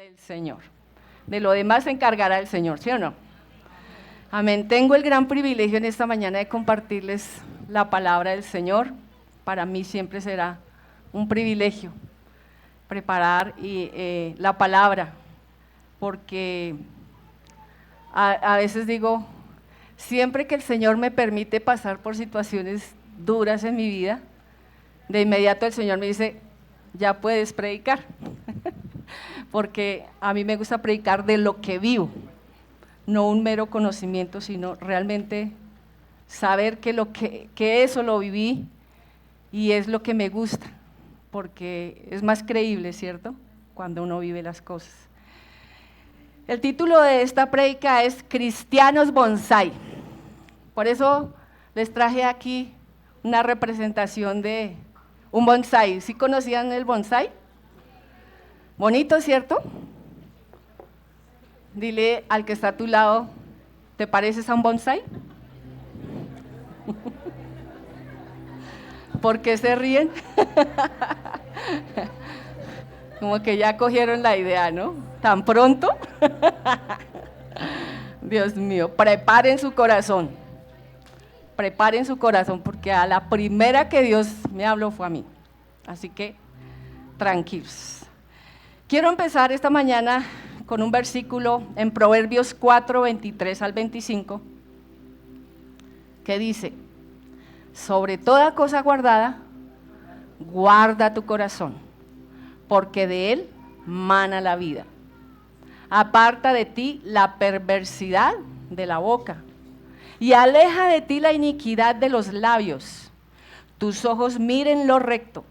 del Señor. De lo demás se encargará el Señor, ¿sí o no? Amén. Tengo el gran privilegio en esta mañana de compartirles la palabra del Señor. Para mí siempre será un privilegio preparar la palabra, porque a veces digo, siempre que el Señor me permite pasar por situaciones duras en mi vida, de inmediato el Señor me dice, ya puedes predicar, porque a mí me gusta predicar de lo que vivo, no un mero conocimiento, sino realmente saber que eso lo viví y es lo que me gusta, porque es más creíble, ¿cierto?, cuando uno vive las cosas. El título de esta prédica es Cristianos Bonsai. Por eso les traje aquí una representación de un bonsai. ¿Sí conocían el bonsai? Bonito, ¿cierto? Dile al que está a tu lado, ¿te pareces a un bonsai? ¿Por qué se ríen? Como que ya cogieron la idea, ¿no? ¿Tan pronto? Dios mío, preparen su corazón, porque a la primera que Dios me habló fue a mí. Así que, tranquilos. Quiero empezar esta mañana con un versículo en Proverbios 4, 23 al 25, que dice, sobre toda cosa guardada, guarda tu corazón, porque de él mana la vida. Aparta de ti la perversidad de la boca, y aleja de ti la iniquidad de los labios. Tus ojos miren lo recto,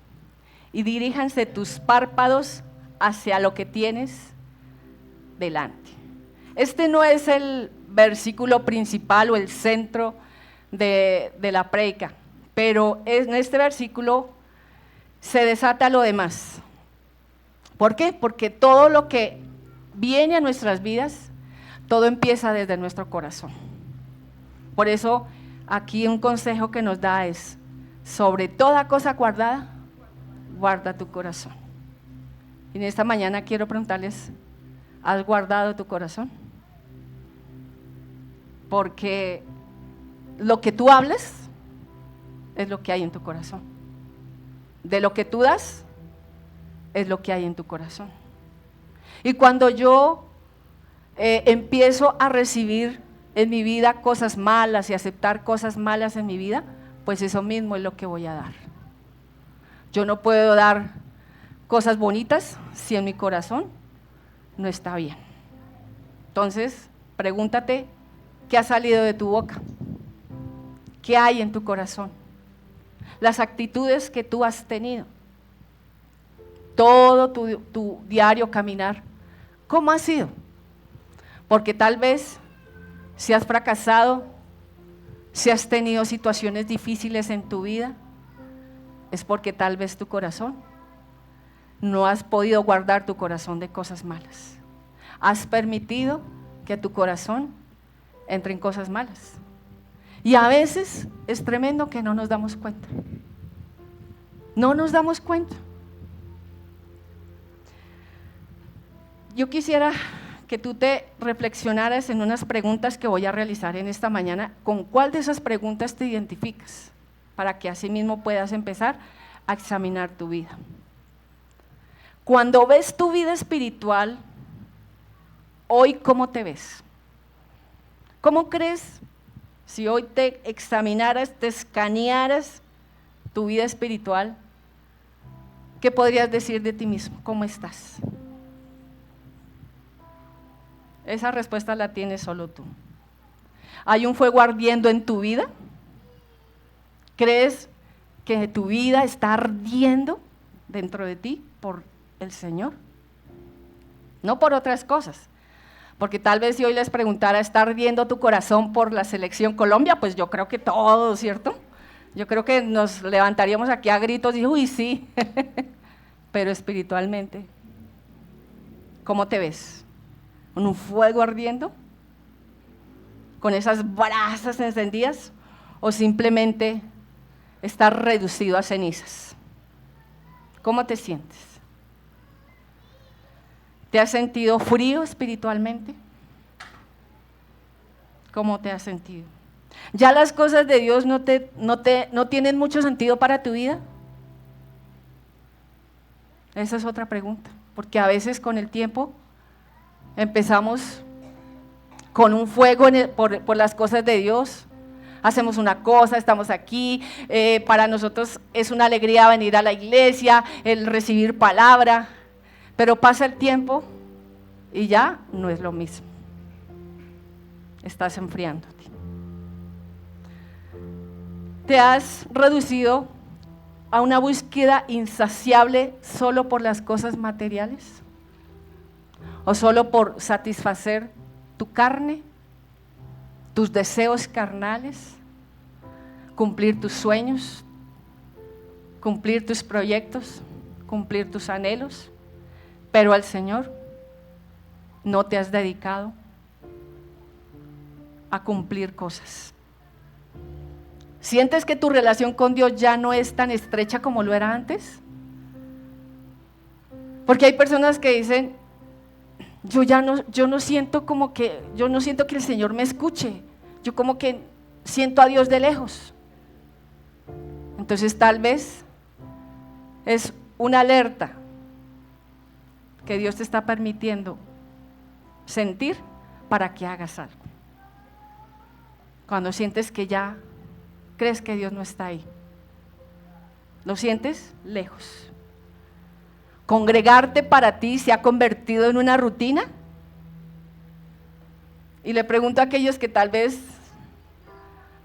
y diríjanse tus párpados hacia lo que tienes delante. Este no es el versículo principal o el centro de la prédica, pero en este versículo se desata lo demás. ¿Por qué? Porque todo lo que viene a nuestras vidas, todo empieza desde nuestro corazón. Por eso aquí un consejo que nos da es, sobre toda cosa guardada, guarda tu corazón. Y en esta mañana quiero preguntarles, ¿has guardado tu corazón? Porque lo que tú hables es lo que hay en tu corazón. De lo que tú das es lo que hay en tu corazón. Y cuando yo empiezo a recibir en mi vida cosas malas y aceptar cosas malas en mi vida, pues eso mismo es lo que voy a dar. Yo no puedo dar cosas bonitas si en mi corazón no está bien. Entonces, pregúntate, ¿qué ha salido de tu boca? ¿Qué hay en tu corazón? Las actitudes que tú has tenido, todo tu diario caminar, ¿cómo ha sido? Porque tal vez si has fracasado, si has tenido situaciones difíciles en tu vida, es porque tal vez tu corazón, no has podido guardar tu corazón de cosas malas. Has permitido que tu corazón entre en cosas malas. Y a veces es tremendo que no nos damos cuenta. No nos damos cuenta. Yo quisiera que tú te reflexionaras en unas preguntas que voy a realizar en esta mañana. ¿Con cuál de esas preguntas te identificas? Para que así mismo puedas empezar a examinar tu vida. Cuando ves tu vida espiritual, hoy, ¿cómo te ves? ¿Cómo crees si hoy te examinaras, te escanearas tu vida espiritual? ¿Qué podrías decir de ti mismo? ¿Cómo estás? Esa respuesta la tienes solo tú. ¿Hay un fuego ardiendo en tu vida? ¿Crees que tu vida está ardiendo dentro de ti por el Señor? No por otras cosas. Porque tal vez si hoy les preguntara, ¿está ardiendo tu corazón por la selección Colombia? Pues yo creo que todo, ¿cierto? Yo creo que nos levantaríamos aquí a gritos y uy, sí. Pero espiritualmente, ¿cómo te ves? ¿Con un fuego ardiendo? ¿Con esas brasas encendidas? ¿O simplemente estás reducido a cenizas? ¿Cómo te sientes? ¿Te has sentido frío espiritualmente? ¿Cómo te has sentido? ¿Ya las cosas de Dios no tienen mucho sentido para tu vida? Esa es otra pregunta, porque a veces con el tiempo empezamos con un fuego por las cosas de Dios. Hacemos una cosa, estamos aquí, para nosotros es una alegría venir a la iglesia, el recibir palabra, pero pasa el tiempo y ya no es lo mismo. Estás enfriándote. ¿Te has reducido a una búsqueda insaciable solo por las cosas materiales? ¿O solo por satisfacer tu carne, tus deseos carnales, cumplir tus sueños, cumplir tus proyectos, cumplir tus anhelos? Pero al Señor no te has dedicado a cumplir cosas. ¿Sientes que tu relación con Dios ya no es tan estrecha como lo era antes? Porque hay personas que dicen, yo no siento que el Señor me escuche, yo como que siento a Dios de lejos. Entonces tal vez es una alerta que Dios te está permitiendo sentir para que hagas algo. Cuando sientes que ya crees que Dios no está ahí, lo sientes lejos. ¿Congregarte para ti se ha convertido en una rutina? Y le pregunto a aquellos que tal vez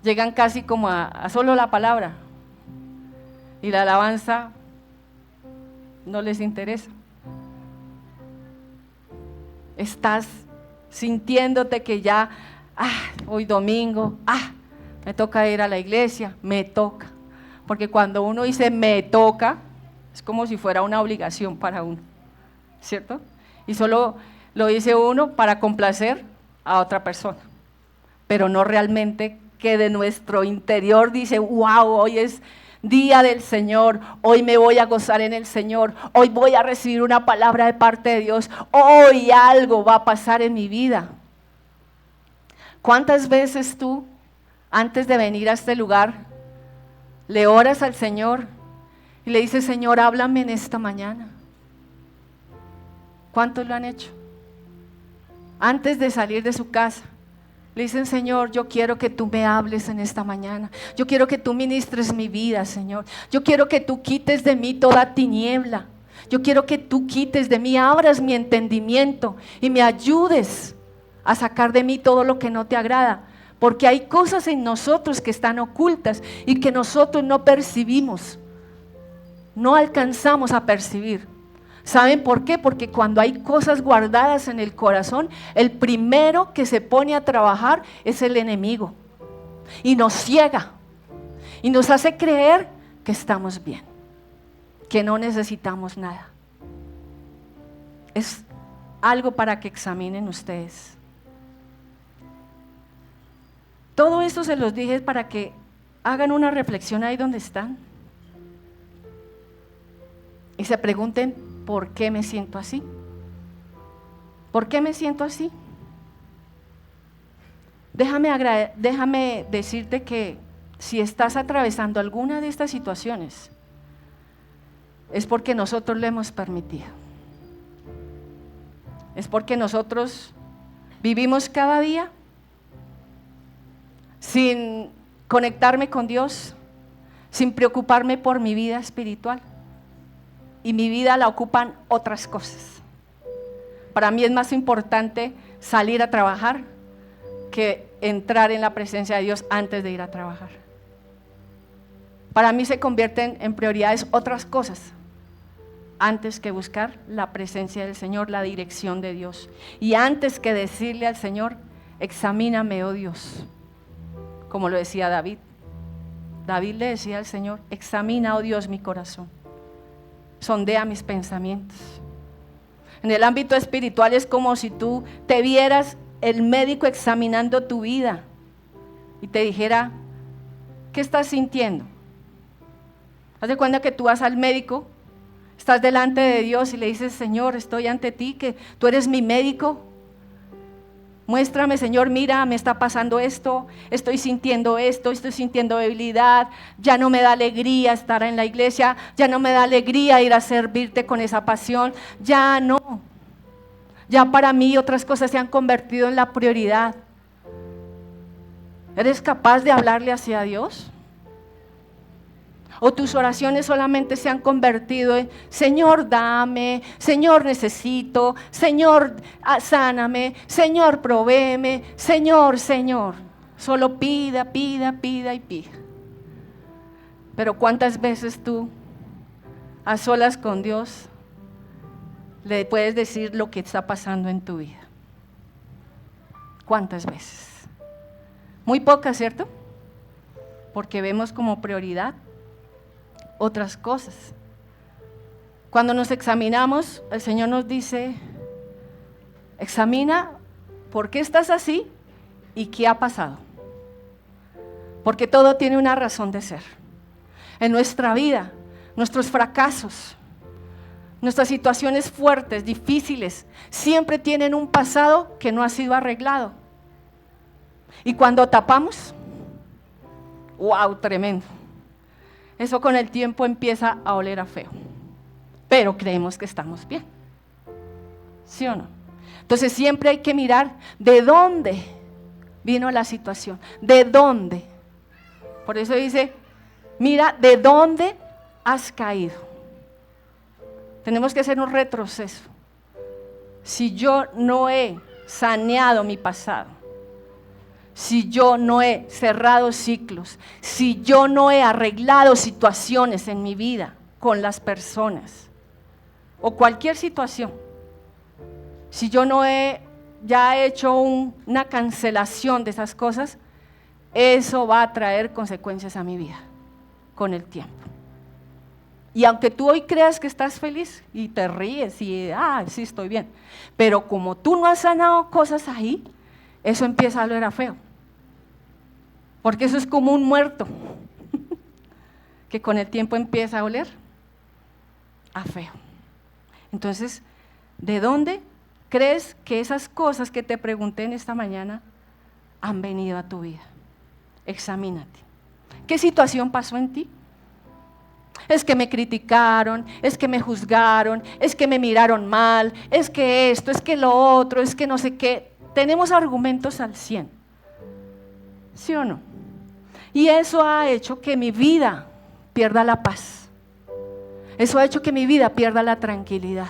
llegan casi como a solo la palabra y la alabanza no les interesa. Estás sintiéndote que ya, hoy domingo, me toca ir a la iglesia, me toca. Porque cuando uno dice me toca, es como si fuera una obligación para uno, ¿cierto? Y solo lo dice uno para complacer a otra persona, pero no realmente que de nuestro interior dice, wow, hoy es día del Señor, hoy me voy a gozar en el Señor, hoy voy a recibir una palabra de parte de Dios, hoy algo va a pasar en mi vida. ¿Cuántas veces tú, antes de venir a este lugar, le oras al Señor y le dices, Señor, háblame en esta mañana? ¿Cuántos lo han hecho? Antes de salir de su casa, le dicen, Señor, yo quiero que tú me hables en esta mañana. Yo quiero que tú ministres mi vida, Señor. Yo quiero que tú quites de mí toda tiniebla. Yo quiero que tú quites de mí, abras mi entendimiento y me ayudes a sacar de mí todo lo que no te agrada. Porque hay cosas en nosotros que están ocultas y que nosotros no percibimos. No alcanzamos a percibir. ¿Saben por qué? Porque cuando hay cosas guardadas en el corazón, el primero que se pone a trabajar es el enemigo. Y nos ciega. Y nos hace creer que estamos bien. Que no necesitamos nada. Es algo para que examinen ustedes. Todo esto se los dije para que hagan una reflexión ahí donde están. Y se pregunten, ¿por qué me siento así? ¿Por qué me siento así? Déjame decirte que si estás atravesando alguna de estas situaciones, es porque nosotros lo hemos permitido. Es porque nosotros vivimos cada día sin conectarme con Dios, sin preocuparme por mi vida espiritual. Y mi vida la ocupan otras cosas. Para mí es más importante salir a trabajar que entrar en la presencia de Dios antes de ir a trabajar. Para mí se convierten en prioridades otras cosas antes que buscar la presencia del Señor, la dirección de Dios. Y antes que decirle al Señor, examíname, oh Dios, como lo decía David. David le decía al Señor, examina, oh Dios, mi corazón. Sondea mis pensamientos. En el ámbito espiritual es como si tú te vieras el médico examinando tu vida y te dijera, ¿qué estás sintiendo? Haz de cuenta que tú vas al médico Estás delante de Dios y le dices, Señor, estoy ante ti, que tú eres mi médico. Muéstrame, Señor, mira, me está pasando esto, estoy sintiendo debilidad, ya no me da alegría estar en la iglesia, ya no me da alegría ir a servirte con esa pasión, ya no. Ya para mí otras cosas se han convertido en la prioridad. ¿Eres capaz de hablarle hacia Dios? ¿O tus oraciones solamente se han convertido en Señor, dame, Señor, necesito, Señor, sáname, Señor, provéeme, Señor, Señor? Solo pida, pida, pida y pida. Pero ¿cuántas veces tú, a solas con Dios, le puedes decir lo que está pasando en tu vida? ¿Cuántas veces? Muy pocas, ¿cierto? Porque vemos como prioridad otras cosas. Cuando nos examinamos, el Señor nos dice, examina por qué estás así y qué ha pasado. Porque todo tiene una razón de ser. En nuestra vida, nuestros fracasos, nuestras situaciones fuertes, difíciles, siempre tienen un pasado que no ha sido arreglado. Y cuando tapamos, ¡wow! Tremendo. Eso con el tiempo empieza a oler a feo, pero creemos que estamos bien, ¿sí o no? Entonces siempre hay que mirar de dónde vino la situación, de dónde. Por eso dice, mira de dónde has caído. Tenemos que hacer un retroceso. Si yo no he saneado mi pasado, si yo no he cerrado ciclos, si yo no he arreglado situaciones en mi vida con las personas o cualquier situación, si yo no he ya hecho una cancelación de esas cosas, eso va a traer consecuencias a mi vida con el tiempo. Y aunque tú hoy creas que estás feliz y te ríes y sí estoy bien, pero como tú no has sanado cosas ahí, eso empieza a oler a feo. Porque eso es como un muerto que con el tiempo empieza a oler a feo. Entonces, ¿de dónde crees que esas cosas que te pregunté en esta mañana han venido a tu vida? Examínate. ¿Qué situación pasó en ti? Es que me criticaron, es que me juzgaron, es que me miraron mal, es que esto, es que lo otro, es que no sé qué. Tenemos argumentos al 100, ¿sí o no? Y eso ha hecho que mi vida pierda la paz. Eso ha hecho que mi vida pierda la tranquilidad.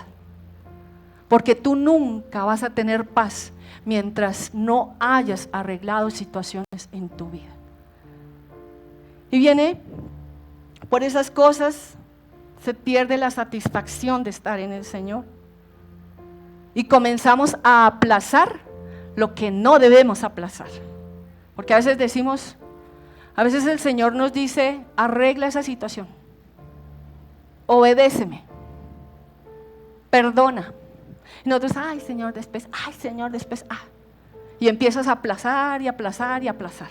Porque tú nunca vas a tener paz mientras no hayas arreglado situaciones en tu vida. Y viene, por esas cosas se pierde la satisfacción de estar en el Señor. Y comenzamos a aplazar lo que no debemos aplazar. Porque a veces decimos, a veces el Señor nos dice, arregla esa situación, obedéceme, perdona. Y nosotros, ay Señor, después, y empiezas a aplazar y aplazar y aplazar.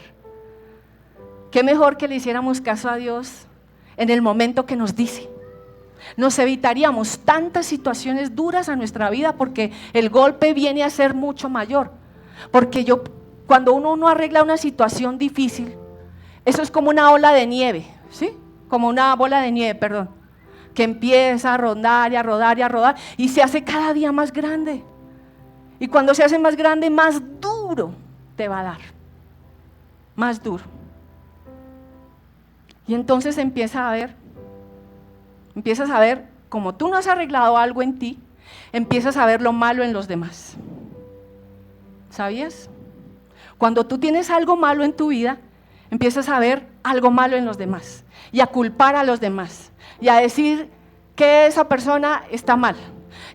Qué mejor que le hiciéramos caso a Dios en el momento que nos dice. Nos evitaríamos tantas situaciones duras a nuestra vida porque el golpe viene a ser mucho mayor. Porque cuando uno no arregla una situación difícil, eso es como una ola de nieve, ¿sí? Como una bola de nieve, perdón, que empieza a rodar y a rodar y a rodar y se hace cada día más grande. Y cuando se hace más grande, más duro te va a dar, más duro. Y entonces empiezas a ver, como tú no has arreglado algo en ti, empiezas a ver lo malo en los demás. ¿Sabías? Cuando tú tienes algo malo en tu vida, empiezas a ver algo malo en los demás y a culpar a los demás y a decir que esa persona está mal,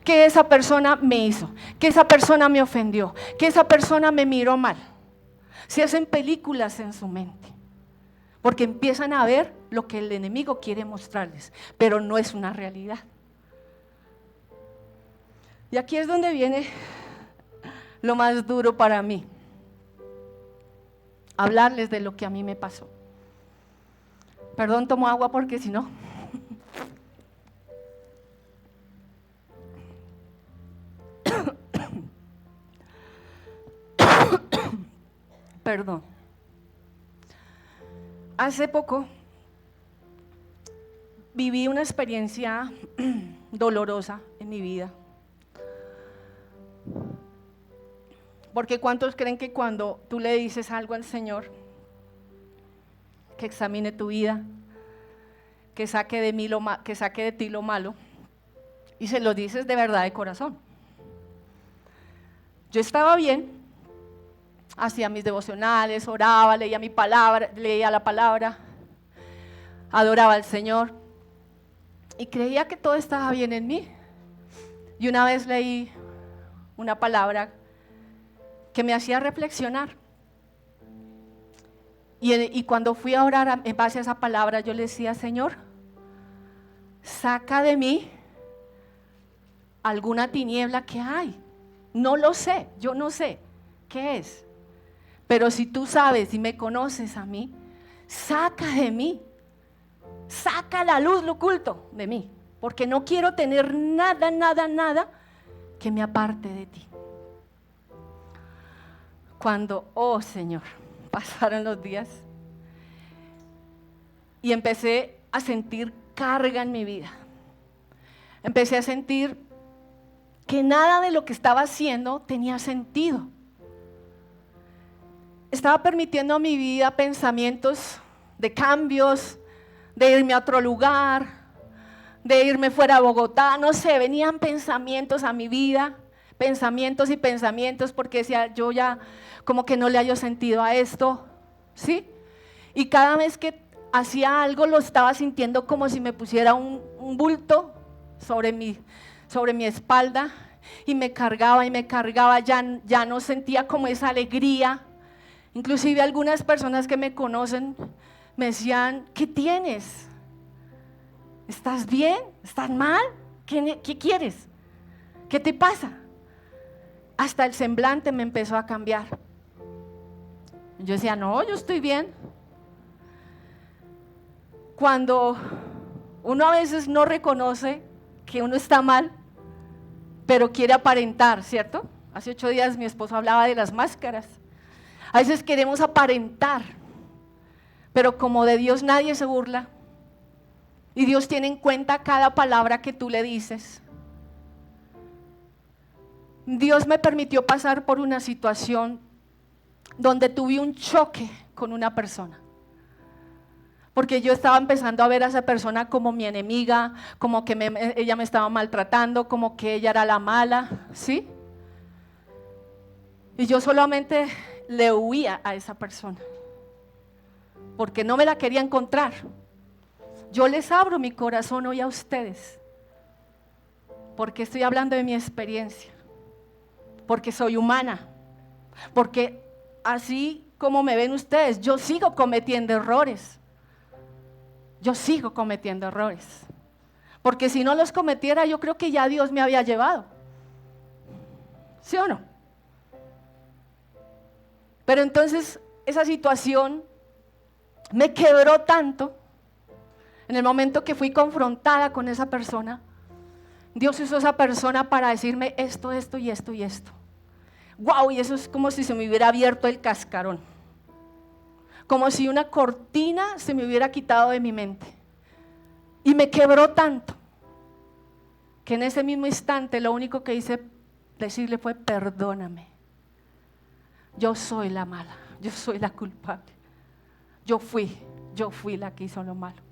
que esa persona me hizo, que esa persona me ofendió, que esa persona me miró mal. Se hacen películas en su mente porque empiezan a ver lo que el enemigo quiere mostrarles, pero no es una realidad. Y aquí es donde viene lo más duro para mí. Hablarles de lo que a mí me pasó. Perdón, tomo agua porque si no. perdón. Hace poco viví una experiencia dolorosa en mi vida. Porque ¿cuántos creen que cuando tú le dices algo al Señor, que examine tu vida, que saque de ti lo malo, y se lo dices de verdad de corazón? Yo estaba bien, hacía mis devocionales, oraba, leía la palabra, adoraba al Señor y creía que todo estaba bien en mí. Y una vez leí una palabra que me hacía reflexionar. Y cuando fui a orar en base a esa palabra, yo le decía: Señor, saca de mí alguna tiniebla que hay. No lo sé, yo no sé qué es. Pero si tú sabes y me conoces a mí, saca de mí, saca a la luz lo oculto de mí, porque no quiero tener nada que me aparte de ti. Cuando, oh Señor, pasaron los días y empecé a sentir carga en mi vida. Empecé a sentir que nada de lo que estaba haciendo tenía sentido. Estaba permitiendo a mi vida pensamientos de cambios, de irme a otro lugar, de irme fuera a Bogotá, no sé, venían pensamientos a mi vida, pensamientos y pensamientos, porque decía, yo ya como que no le hallo sentido a esto, ¿sí? Y cada vez que hacía algo lo estaba sintiendo como si me pusiera un bulto sobre mi espalda, y me cargaba, ya no sentía como esa alegría. Inclusive algunas personas que me conocen me decían: ¿qué tienes? ¿Estás bien? ¿Estás mal? ¿Qué quieres? ¿Qué te pasa? Hasta el semblante me empezó a cambiar. Yo decía: no, yo estoy bien. Cuando uno a veces no reconoce que uno está mal, pero quiere aparentar, ¿cierto? Hace 8 días mi esposo hablaba de las máscaras. A veces queremos aparentar, pero como de Dios nadie se burla, y Dios tiene en cuenta cada palabra que tú le dices. Dios me permitió pasar por una situación donde tuve un choque con una persona, porque yo estaba empezando a ver a esa persona como mi enemiga, como que ella me estaba maltratando, como que ella era la mala, ¿sí? Y yo solamente le huía a esa persona, porque no me la quería encontrar. Yo les abro mi corazón hoy a ustedes, porque estoy hablando de mi experiencia, porque soy humana, porque así como me ven ustedes, yo sigo cometiendo errores. Porque si no los cometiera, yo creo que ya Dios me había llevado. ¿Sí o no? Pero entonces esa situación me quebró tanto. En el momento que fui confrontada con esa persona, Dios usó esa persona para decirme esto y esto y esto. ¡Wow! Y eso es como si se me hubiera abierto el cascarón, como si una cortina se me hubiera quitado de mi mente. Y me quebró tanto que en ese mismo instante lo único que hice decirle fue: perdóname, yo soy la mala, yo soy la culpable, yo fui la que hizo lo malo,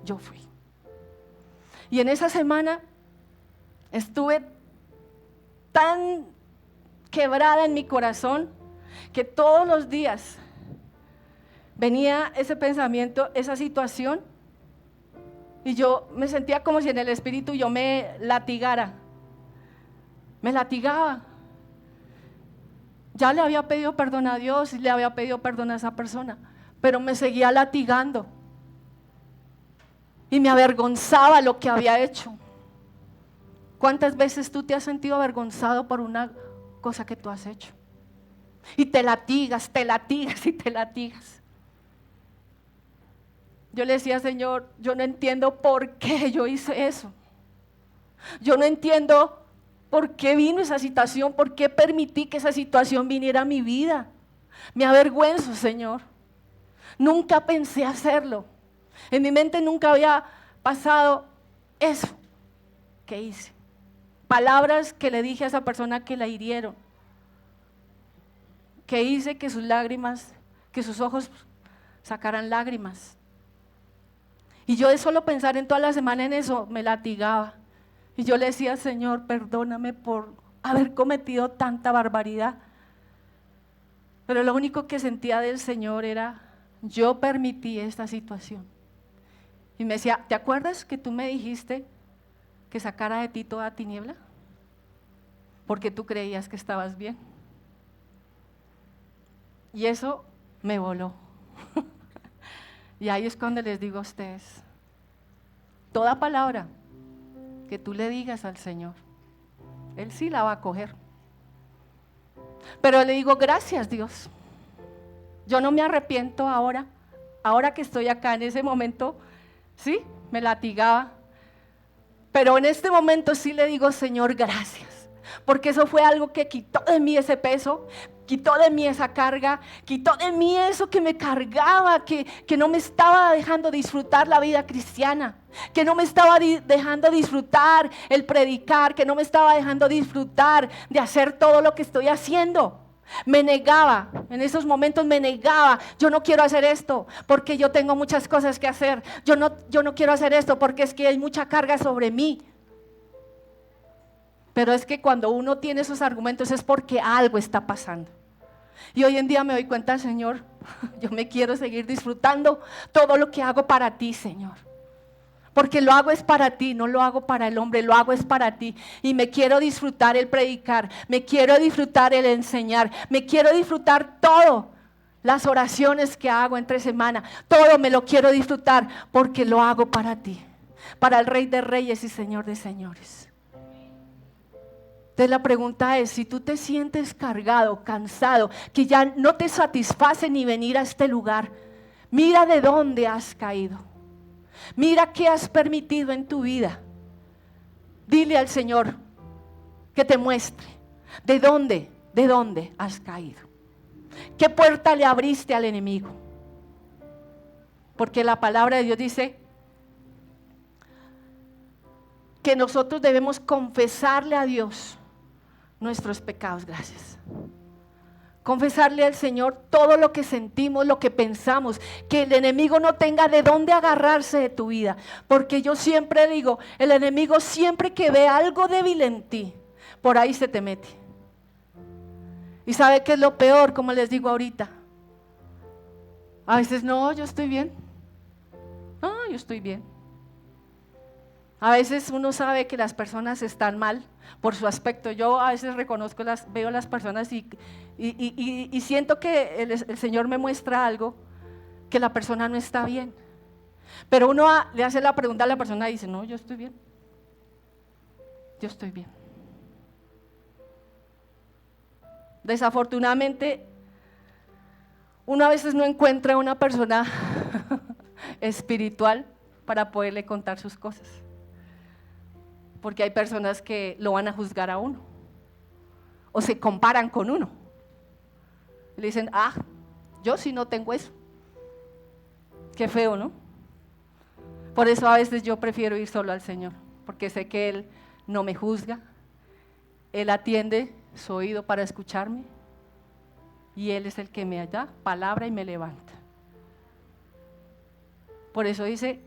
yo fui. Y en esa semana estuve tan quebrada en mi corazón que todos los días venía ese pensamiento, esa situación, y yo me sentía como si en el espíritu yo me latigaba. Ya le había pedido perdón a Dios y le había pedido perdón a esa persona, pero me seguía latigando y me avergonzaba lo que había hecho. ¿Cuántas veces tú te has sentido avergonzado por una cosa que tú has hecho? Y te latigas. Yo le decía: Señor, yo no entiendo por qué yo hice eso. Yo no entiendo por qué vino esa situación, por qué permití que esa situación viniera a mi vida. Me avergüenzo, Señor. Nunca pensé hacerlo. En mi mente nunca había pasado eso que hice. Palabras que le dije a esa persona que la hirieron. Que hice que sus lágrimas, que sus ojos sacaran lágrimas. Y yo de solo pensar en toda la semana en eso, me latigaba. Y yo le decía, Señor, perdóname por haber cometido tanta barbaridad. Pero lo único que sentía del Señor era, yo permití esta situación. Y me decía, ¿te acuerdas que tú me dijiste que sacara de ti toda tiniebla? Porque tú creías que estabas bien. Y eso me voló. Y ahí es cuando les digo a ustedes, toda palabra que tú le digas al Señor, Él sí la va a coger. Pero le digo, gracias Dios. Yo no me arrepiento ahora que estoy acá en ese momento, sí, me latigaba. Pero en este momento sí le digo, Señor, gracias. Porque eso fue algo que quitó de mí ese peso, quitó de mí esa carga, quitó de mí eso que me cargaba, que no me estaba dejando disfrutar la vida cristiana, que no me estaba dejando disfrutar el predicar, que no me estaba dejando disfrutar de hacer todo lo que estoy haciendo. Me negaba, en esos momentos me negaba, yo no quiero hacer esto porque yo tengo muchas cosas que hacer, yo no quiero hacer esto porque es que hay mucha carga sobre mí. Pero es que cuando uno tiene esos argumentos es porque algo está pasando. Y hoy en día me doy cuenta, Señor, yo me quiero seguir disfrutando todo lo que hago para ti, Señor. Porque lo hago es para ti, no lo hago para el hombre, lo hago es para ti. Y me quiero disfrutar el predicar, me quiero disfrutar el enseñar, me quiero disfrutar todo. Las oraciones que hago entre semana, todo me lo quiero disfrutar porque lo hago para ti, para el Rey de Reyes y Señor de Señores. Entonces la pregunta es, si tú te sientes cargado, cansado, que ya no te satisface ni venir a este lugar, mira de dónde has caído. Mira qué has permitido en tu vida. Dile al Señor que te muestre de dónde has caído. ¿Qué puerta le abriste al enemigo? Porque la palabra de Dios dice que nosotros debemos confesarle a Dios nuestros pecados. Gracias. Confesarle al Señor todo lo que sentimos, lo que pensamos, que el enemigo no tenga de dónde agarrarse de tu vida, porque yo siempre digo, el enemigo siempre que ve algo débil en ti, por ahí se te mete. Y ¿sabe qué es lo peor? Como les digo ahorita, a veces no, yo estoy bien, no, yo estoy bien. A veces uno sabe que las personas están mal por su aspecto. Yo a veces reconozco, veo a las personas y siento que el Señor me muestra algo, que la persona no está bien. Pero uno le hace la pregunta a la persona y dice, no, yo estoy bien. Yo estoy bien. Desafortunadamente, uno a veces no encuentra una persona espiritual para poderle contar sus cosas. Porque hay personas que lo van a juzgar a uno o se comparan con uno y le dicen, yo sí no tengo eso. Qué feo, ¿no? Por eso a veces yo prefiero ir solo al Señor, porque sé que Él no me juzga, Él atiende su oído para escucharme y Él es el que me da palabra y me levanta. Por eso dice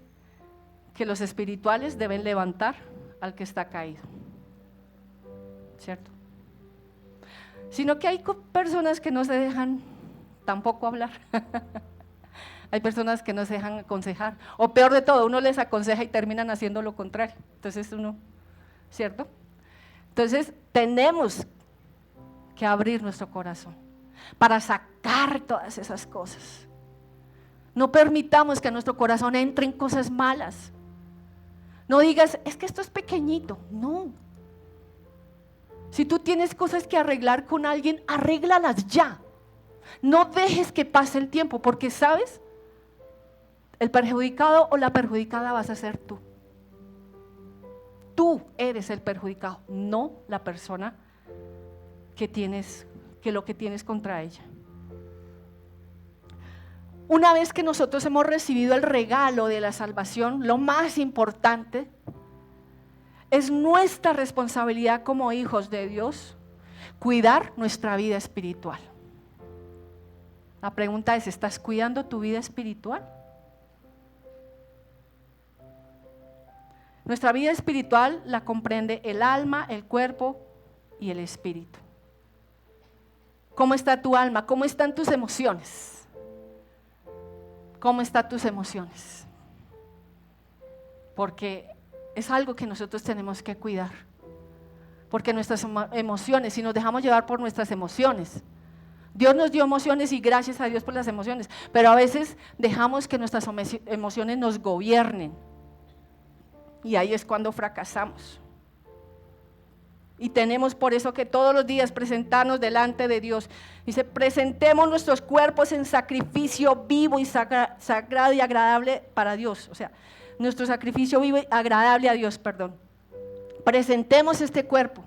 que los espirituales deben levantar al que está caído, ¿cierto? Sino que hay personas que no se dejan tampoco hablar. Hay personas que no se dejan aconsejar, o peor de todo, uno les aconseja y terminan haciendo lo contrario. Entonces uno, ¿cierto? Entonces tenemos que abrir nuestro corazón para sacar todas esas cosas. No permitamos que a nuestro corazón entren cosas malas. No digas, es que esto es pequeñito. No. Si tú tienes cosas que arreglar con alguien, arréglalas ya. No dejes que pase el tiempo, porque ¿sabes? El perjudicado o la perjudicada vas a ser tú. Tú eres el perjudicado, no la persona que lo que tienes contra ella. Una vez que nosotros hemos recibido el regalo de la salvación, lo más importante es nuestra responsabilidad como hijos de Dios, cuidar nuestra vida espiritual. La pregunta es, ¿estás cuidando tu vida espiritual? Nuestra vida espiritual la comprende el alma, el cuerpo y el espíritu. ¿Cómo está tu alma? ¿Cómo están tus emociones? ¿Cómo están tus emociones? Porque es algo que nosotros tenemos que cuidar. Porque nuestras emociones, si nos dejamos llevar por nuestras emociones, Dios nos dio emociones y gracias a Dios por las emociones, pero a veces dejamos que nuestras emociones nos gobiernen y ahí es cuando fracasamos. Y tenemos por eso que todos los días presentarnos delante de Dios. Dice, presentemos nuestros cuerpos en sacrificio vivo y sagrado y agradable para Dios. O sea, nuestro sacrificio vivo y agradable a Dios, perdón. Presentemos este cuerpo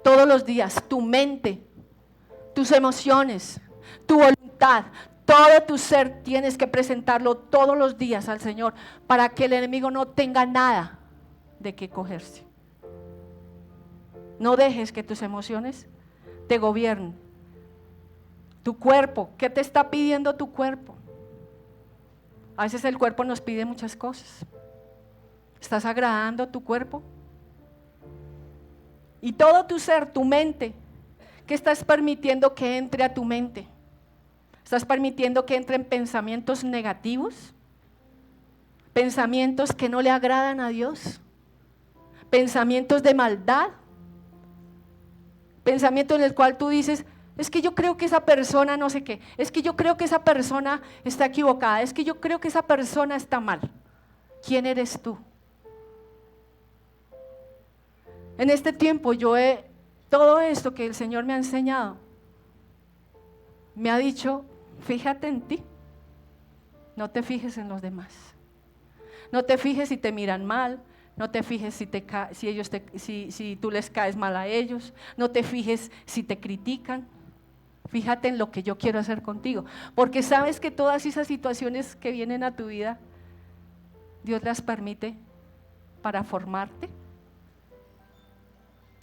todos los días, tu mente, tus emociones, tu voluntad, todo tu ser tienes que presentarlo todos los días al Señor para que el enemigo no tenga nada de qué cogerse. No dejes que tus emociones te gobiernen. Tu cuerpo, ¿qué te está pidiendo tu cuerpo? A veces el cuerpo nos pide muchas cosas. ¿Estás agradando a tu cuerpo? Y todo tu ser, tu mente, ¿qué estás permitiendo que entre a tu mente? ¿Estás permitiendo que entren pensamientos negativos? ¿Pensamientos que no le agradan a Dios? ¿Pensamientos de maldad? Pensamiento en el cual tú dices, es que yo creo que esa persona no sé qué, es que yo creo que esa persona está equivocada, es que yo creo que esa persona está mal. ¿Quién eres tú? En este tiempo todo esto que el Señor me ha enseñado, me ha dicho, fíjate en ti, no te fijes en los demás, no te fijes si te miran mal, no te fijes si tú les caes mal a ellos, no te fijes si te critican, fíjate en lo que yo quiero hacer contigo, porque sabes que todas esas situaciones que vienen a tu vida, Dios las permite para formarte,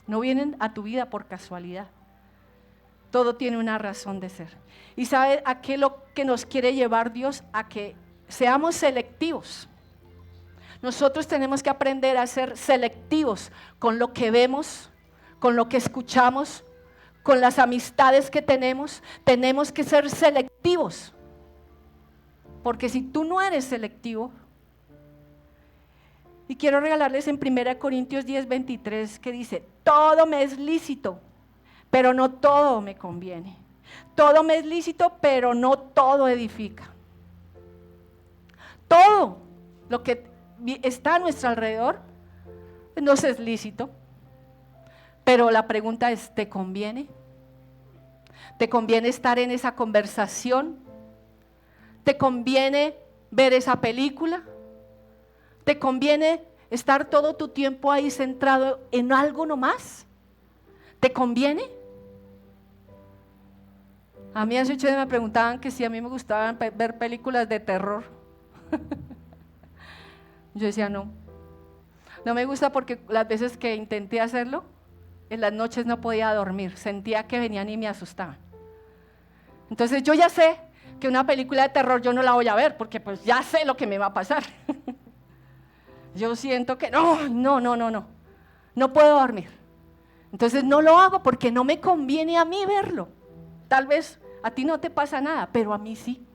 no vienen a tu vida por casualidad, todo tiene una razón de ser. ¿Y sabe a qué lo que nos quiere llevar Dios? A que seamos selectivos. Nosotros tenemos que aprender a ser selectivos con lo que vemos, con lo que escuchamos, con las amistades que tenemos. Tenemos que ser selectivos, porque si tú no eres selectivo, y quiero regalarles en 1 Corintios 10:23 que dice, todo me es lícito, pero no todo me conviene. Todo me es lícito, pero no todo edifica. Todo lo que está a nuestro alrededor nos es lícito, pero la pregunta es, ¿te conviene? ¿Te conviene estar en esa conversación? ¿Te conviene ver esa película? ¿Te conviene estar todo tu tiempo ahí centrado en algo nomás? ¿Te conviene? A mí hace 8 días me preguntaban que si a mí me gustaban ver películas de terror. Yo decía no me gusta porque las veces que intenté hacerlo, en las noches no podía dormir, sentía que venían y me asustaban. Entonces yo ya sé que una película de terror yo no la voy a ver porque pues ya sé lo que me va a pasar. Yo siento que no puedo dormir. Entonces no lo hago porque no me conviene a mí verlo. Tal vez a ti no te pasa nada, pero a mí sí.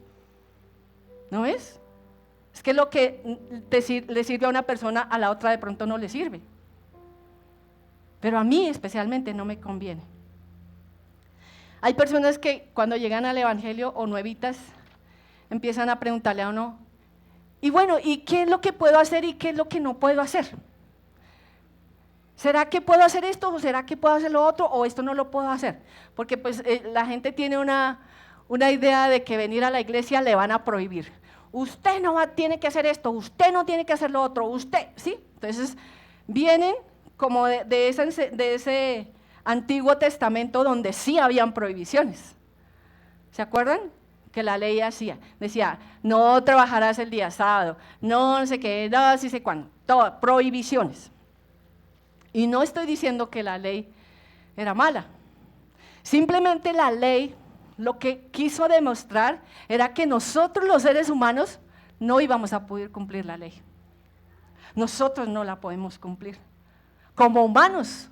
¿No ves? Es que lo que le sirve a una persona, a la otra de pronto no le sirve. Pero a mí especialmente no me conviene. Hay personas que cuando llegan al evangelio o nuevitas, empiezan a preguntarle a uno, y bueno, ¿y qué es lo que puedo hacer y qué es lo que no puedo hacer? ¿Será que puedo hacer esto o será que puedo hacer lo otro o esto no lo puedo hacer? Porque pues la gente tiene una idea de que venir a la iglesia le van a prohibir. Usted tiene que hacer esto, usted no tiene que hacer lo otro, usted, ¿sí? Entonces vienen como de ese Antiguo Testamento donde sí habían prohibiciones. ¿Se acuerdan? que la ley hacía. Decía, no trabajarás el día sábado, no sé qué, no sé cuándo, todo, prohibiciones. Y no estoy diciendo que la ley era mala. Simplemente la ley lo que quiso demostrar era que nosotros los seres humanos no íbamos a poder cumplir la ley. Nosotros no la podemos cumplir. Como humanos,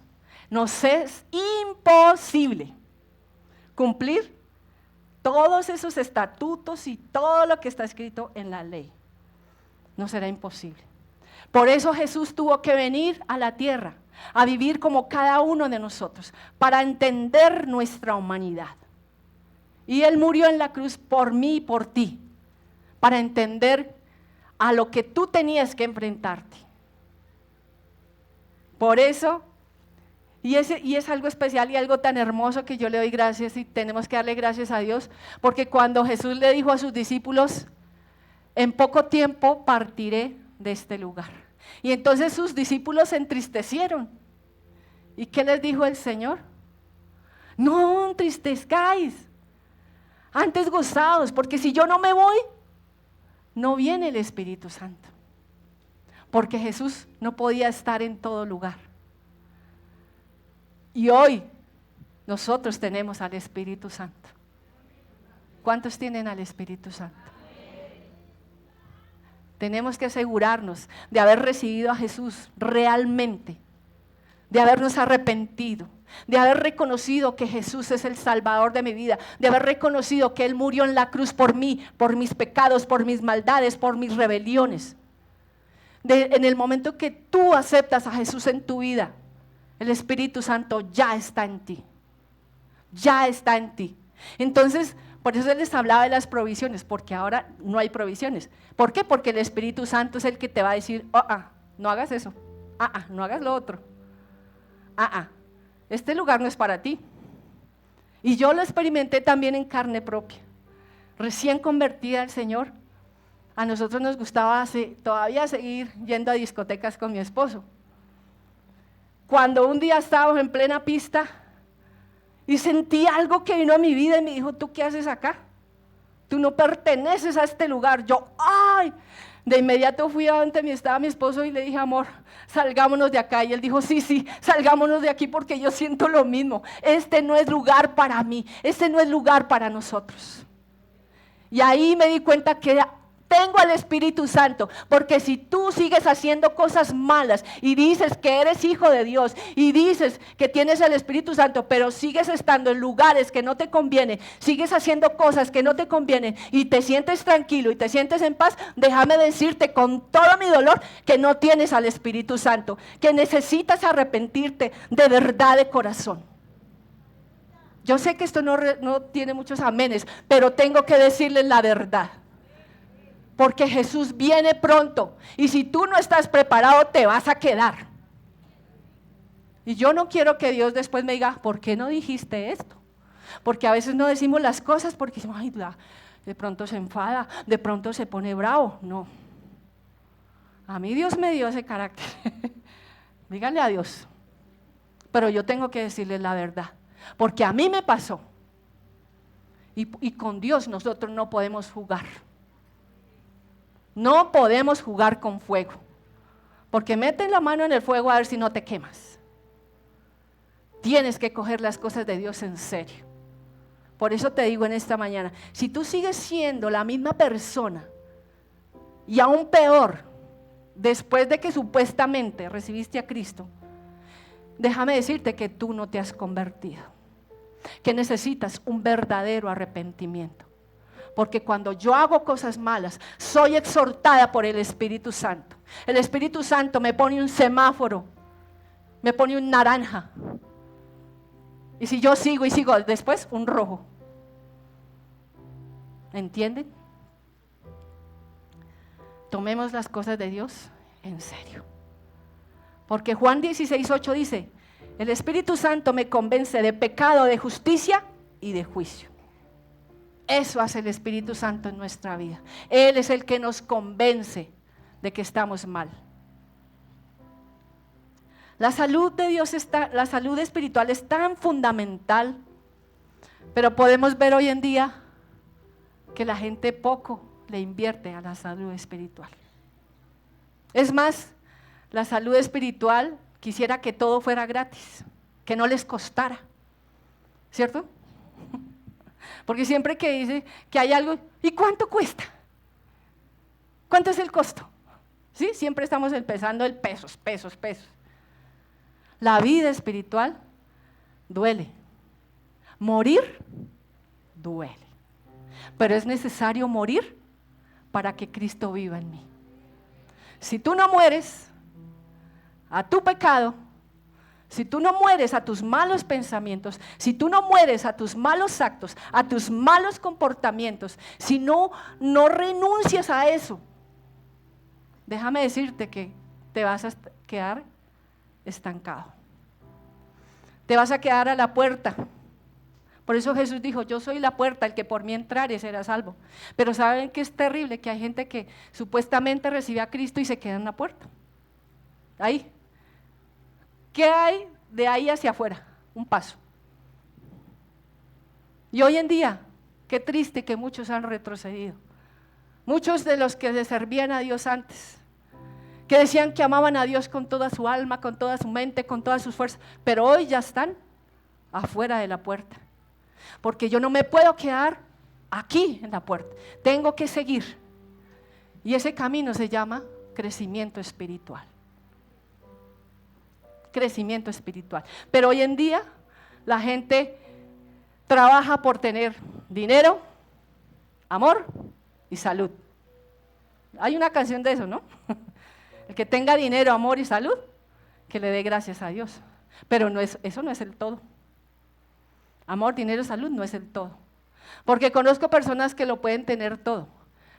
nos es imposible cumplir todos esos estatutos y todo lo que está escrito en la ley. No será imposible. Por eso Jesús tuvo que venir a la tierra, a vivir como cada uno de nosotros, para entender nuestra humanidad. Y Él murió en la cruz por mí y por ti, para entender a lo que tú tenías que enfrentarte. Por eso, y es algo especial y algo tan hermoso que yo le doy gracias y tenemos que darle gracias a Dios, porque cuando Jesús le dijo a sus discípulos, en poco tiempo partiré de este lugar. Y entonces sus discípulos se entristecieron. ¿Y qué les dijo el Señor? No entristezcáis, antes gozaos, porque si yo no me voy, no viene el Espíritu Santo. Porque Jesús no podía estar en todo lugar. Y hoy nosotros tenemos al Espíritu Santo. ¿Cuántos tienen al Espíritu Santo? Tenemos que asegurarnos de haber recibido a Jesús realmente, de habernos arrepentido, de haber reconocido que Jesús es el Salvador de mi vida, de haber reconocido que Él murió en la cruz por mí, por mis pecados, por mis maldades, por mis rebeliones. En el momento que tú aceptas a Jesús en tu vida, el Espíritu Santo ya está en ti, ya está en ti. Entonces, por eso les hablaba de las provisiones, porque ahora no hay provisiones. ¿Por qué? Porque el Espíritu Santo es el que te va a decir, no hagas eso, no hagas lo otro, este lugar no es para ti. Y yo lo experimenté también en carne propia. Recién convertida al Señor, a nosotros nos gustaba todavía seguir yendo a discotecas con mi esposo. Cuando un día estábamos en plena pista y sentí algo que vino a mi vida y me dijo, ¿tú qué haces acá? Tú no perteneces a este lugar. Yo, de inmediato fui a donde estaba mi esposo y le dije, amor, salgámonos de acá. Y él dijo, sí, salgámonos de aquí porque yo siento lo mismo. Este no es lugar para mí, este no es lugar para nosotros. Y ahí me di cuenta que tengo al Espíritu Santo, porque si tú sigues haciendo cosas malas y dices que eres hijo de Dios y dices que tienes el Espíritu Santo, pero sigues estando en lugares que no te convienen, sigues haciendo cosas que no te convienen y te sientes tranquilo y te sientes en paz, déjame decirte con todo mi dolor que no tienes al Espíritu Santo, que necesitas arrepentirte de verdad de corazón. Yo sé que esto no tiene muchos amenes, pero tengo que decirles la verdad. Porque Jesús viene pronto y si tú no estás preparado te vas a quedar. Y yo no quiero que Dios después me diga, ¿por qué no dijiste esto? Porque a veces no decimos las cosas porque decimos, de pronto se enfada, de pronto se pone bravo. No, a mí Dios me dio ese carácter. Díganle a Dios. Pero yo tengo que decirles la verdad, porque a mí me pasó. Y con Dios nosotros no podemos jugar. No podemos jugar con fuego, porque meten la mano en el fuego a ver si no te quemas. Tienes que coger las cosas de Dios en serio. Por eso te digo en esta mañana, si tú sigues siendo la misma persona y aún peor, después de que supuestamente recibiste a Cristo, déjame decirte que tú no te has convertido, que necesitas un verdadero arrepentimiento. Porque cuando yo hago cosas malas, soy exhortada por el Espíritu Santo. El Espíritu Santo me pone un semáforo, me pone un naranja. Y si yo sigo y sigo, después un rojo. ¿Entienden? Tomemos las cosas de Dios en serio. Porque Juan 16:8 dice, el Espíritu Santo me convence de pecado, de justicia y de juicio. Eso hace el Espíritu Santo en nuestra vida. Él es el que nos convence de que estamos mal. La salud de Dios la salud espiritual es tan fundamental, pero podemos ver hoy en día que la gente poco le invierte a la salud espiritual. Es más, la salud espiritual quisiera que todo fuera gratis, que no les costara, ¿cierto? Porque siempre que dice que hay algo, ¿y cuánto cuesta? ¿Cuánto es el costo? ¿Sí? Siempre estamos empezando el pesos. La vida espiritual duele. Morir duele. Pero es necesario morir para que Cristo viva en mí. Si tú no mueres a tu pecado, si tú no mueres a tus malos pensamientos, si tú no mueres a tus malos actos, a tus malos comportamientos, si no renuncias a eso, déjame decirte que te vas a quedar estancado. Te vas a quedar a la puerta. Por eso Jesús dijo, yo soy la puerta, el que por mí entrare será salvo. Pero ¿saben qué es terrible? Que hay gente que supuestamente recibe a Cristo y se queda en la puerta. Ahí. ¿Qué hay de ahí hacia afuera? Un paso. Y hoy en día, qué triste que muchos han retrocedido. Muchos de los que le servían a Dios antes, que decían que amaban a Dios con toda su alma, con toda su mente, con todas sus fuerzas, pero hoy ya están afuera de la puerta. Porque yo no me puedo quedar aquí en la puerta, tengo que seguir. Y ese camino se llama crecimiento espiritual. Crecimiento espiritual. Pero hoy en día la gente trabaja por tener dinero, amor y salud. Hay una canción de eso, ¿no? El que tenga dinero, amor y salud, que le dé gracias a Dios. Pero eso no es el todo. Amor, dinero, salud no es el todo. Porque conozco personas que lo pueden tener todo,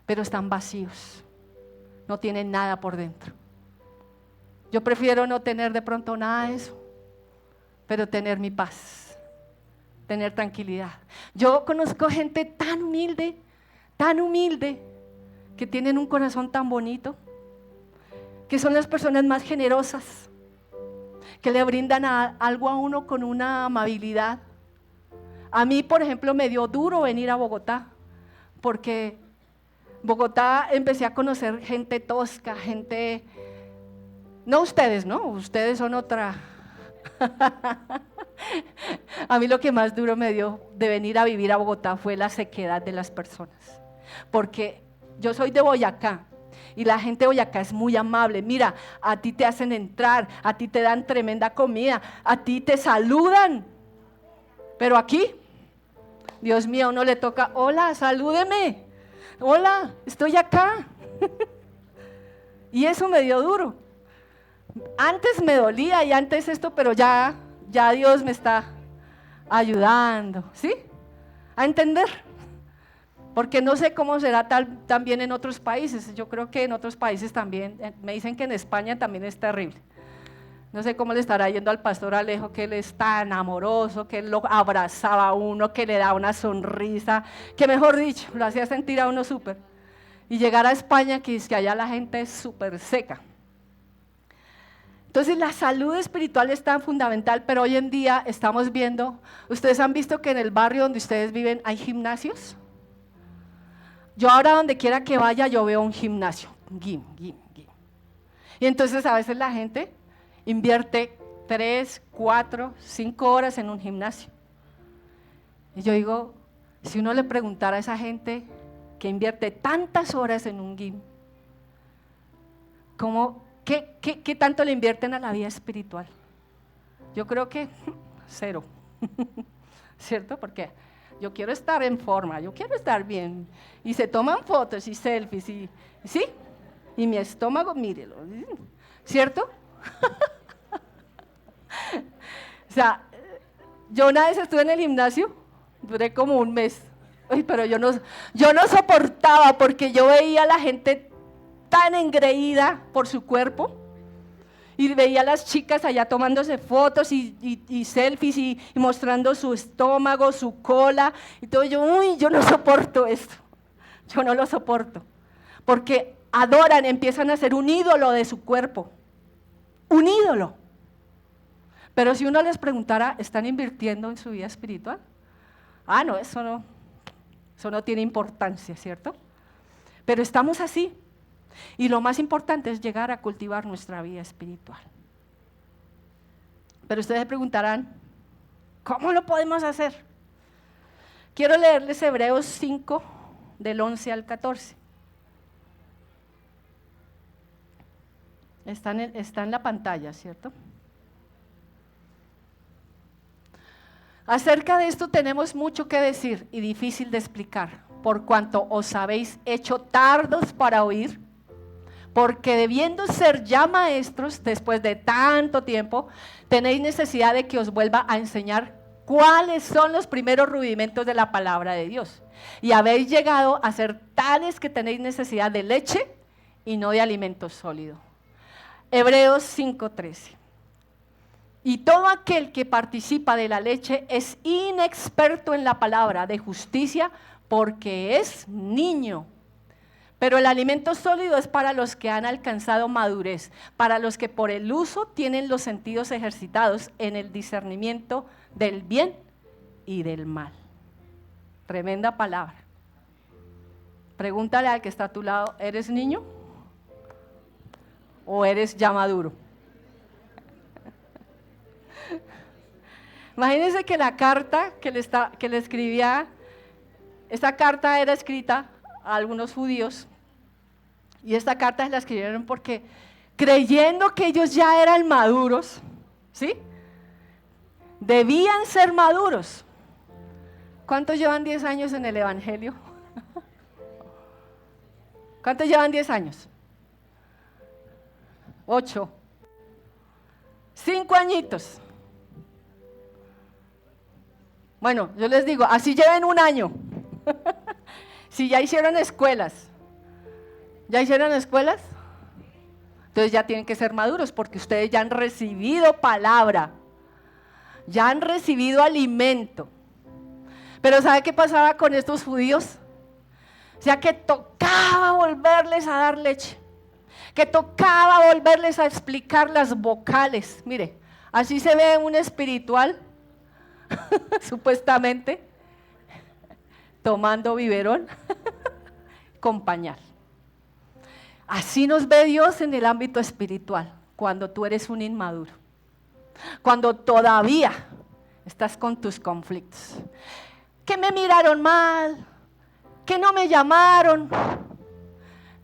pero están vacíos. No tienen nada por dentro. Yo prefiero no tener de pronto nada de eso, pero tener mi paz, tener tranquilidad. Yo conozco gente tan humilde, que tienen un corazón tan bonito, que son las personas más generosas, que le brindan algo a uno con una amabilidad. A mí, por ejemplo, me dio duro venir a Bogotá, porque Bogotá empecé a conocer gente tosca, gente... No ustedes, ¿no? Ustedes son otra. A mí lo que más duro me dio de venir a vivir a Bogotá fue la sequedad de las personas. Porque yo soy de Boyacá y la gente de Boyacá es muy amable. Mira, a ti te hacen entrar, a ti te dan tremenda comida, a ti te saludan. Pero aquí, Dios mío, a uno le toca, hola, salúdeme, hola, estoy acá. Y eso me dio duro. Antes me dolía y antes esto, pero ya Dios me está ayudando, ¿sí? A entender. Porque no sé cómo será también en otros países. Yo creo que en otros países también, me dicen que en España también es terrible. No sé cómo le estará yendo al pastor Alejo, que él es tan amoroso, que él lo abrazaba a uno, que le da una sonrisa, que mejor dicho, lo hacía sentir a uno súper. Y llegar a España, que es que allá la gente es súper seca. Entonces la salud espiritual es tan fundamental, pero hoy en día estamos viendo, ustedes han visto que en el barrio donde ustedes viven hay gimnasios. Yo ahora donde quiera que vaya yo veo un gimnasio, gym. Y entonces a veces la gente invierte 3, 4, 5 horas en un gimnasio. Y yo digo, si uno le preguntara a esa gente que invierte tantas horas en un gym, ¿qué tanto le invierten a la vida espiritual? Yo creo que 0, ¿cierto? Porque yo quiero estar en forma, yo quiero estar bien. Y se toman fotos y selfies, ¿sí? Y mi estómago, mírelo, ¿cierto? O sea, yo una vez estuve en el gimnasio, duré como un mes. Ay, pero yo no soportaba porque yo veía a la gente tan engreída por su cuerpo y veía a las chicas allá tomándose fotos y selfies y mostrando su estómago, su cola y todo. Yo no soporto esto, yo no lo soporto, porque adoran, empiezan a ser un ídolo de su cuerpo, un ídolo. Pero si uno les preguntara, ¿están invirtiendo en su vida espiritual? No, eso Eso no tiene importancia, ¿cierto? Pero estamos así. Y lo más importante es llegar a cultivar nuestra vida espiritual. Pero ustedes se preguntarán, ¿cómo lo podemos hacer? Quiero leerles Hebreos 5, del 11 al 14. Está en la pantalla, ¿cierto? Acerca de esto tenemos mucho que decir y difícil de explicar, por cuanto os habéis hecho tardos para oír, porque debiendo ser ya maestros después de tanto tiempo, tenéis necesidad de que os vuelva a enseñar cuáles son los primeros rudimentos de la palabra de Dios. Y habéis llegado a ser tales que tenéis necesidad de leche y no de alimento sólido. Hebreos 5:13. Y todo aquel que participa de la leche es inexperto en la palabra de justicia porque es niño. Pero el alimento sólido es para los que han alcanzado madurez, para los que por el uso tienen los sentidos ejercitados en el discernimiento del bien y del mal. Tremenda palabra. Pregúntale al que está a tu lado, ¿eres niño o eres ya maduro? Imagínense que la carta que le escribía, esta carta era escrita a algunos judíos, y esta carta la escribieron porque creyendo que ellos ya eran maduros, ¿sí? Debían ser maduros. ¿Cuántos llevan 10 años en el Evangelio? ¿Cuántos llevan 10 años? 8. 5 añitos. Bueno, yo les digo, así lleven un año. Si ya hicieron escuelas, entonces ya tienen que ser maduros porque ustedes ya han recibido palabra, ya han recibido alimento. Pero ¿sabe qué pasaba con estos judíos? O sea, que tocaba volverles a dar leche, que tocaba volverles a explicar las vocales. Mire, así se ve un espiritual, supuestamente, tomando biberón con pañal. Así nos ve Dios en el ámbito espiritual, cuando tú eres un inmaduro, cuando todavía estás con tus conflictos, que me miraron mal, que no me llamaron,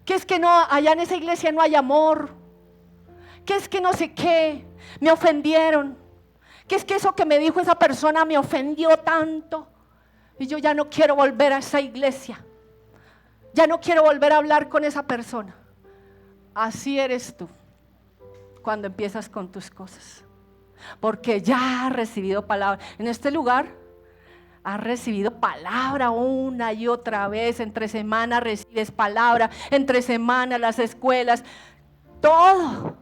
que es que no, allá en esa iglesia no hay amor, que es que no sé qué, me ofendieron, que es que eso que me dijo esa persona me ofendió tanto, y yo ya no quiero volver a esa iglesia, ya no quiero volver a hablar con esa persona. Así eres tú cuando empiezas con tus cosas, porque ya has recibido palabra. En este lugar has recibido palabra una y otra vez. Entre semana recibes palabra, entre semana las escuelas, todo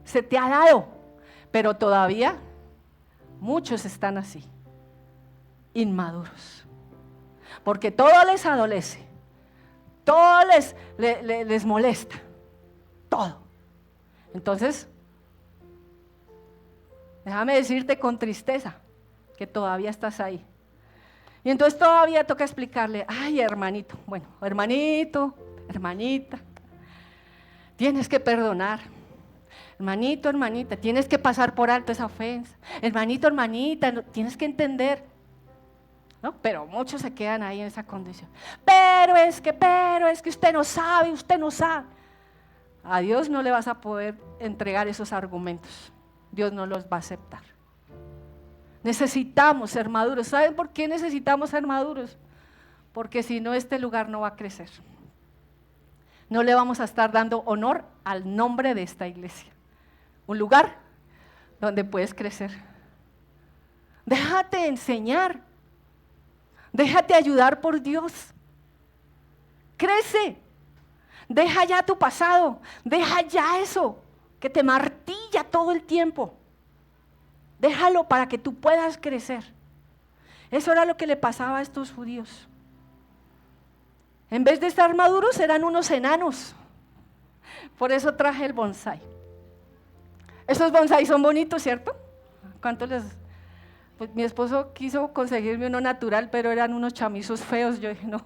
se te ha dado, pero todavía muchos están así, inmaduros, porque todo les adolece, todo les molesta, todo. Entonces, déjame decirte con tristeza que todavía estás ahí. Y entonces todavía toca explicarle, ay hermanito, bueno, hermanito, hermanita, tienes que perdonar. Hermanito, hermanita, tienes que pasar por alto esa ofensa. Hermanito, hermanita, tienes que entender. ¿No? Pero muchos se quedan ahí en esa condición. Pero es que usted no sabe, usted no sabe. A Dios no le vas a poder entregar esos argumentos. Dios no los va a aceptar. Necesitamos ser maduros. ¿Saben por qué necesitamos ser maduros? Porque si no, este lugar no va a crecer. No le vamos a estar dando honor al nombre de esta iglesia. Un lugar donde puedes crecer. Déjate enseñar. Déjate ayudar por Dios. Crece. Deja ya tu pasado. Deja ya eso que te martilla todo el tiempo. Déjalo para que tú puedas crecer. Eso era lo que le pasaba a estos judíos. En vez de estar maduros, eran unos enanos. Por eso traje el bonsái. Esos bonsái son bonitos, ¿cierto? ¿Cuántos les Pues mi esposo quiso conseguirme uno natural, pero eran unos chamizos feos. Yo dije, no.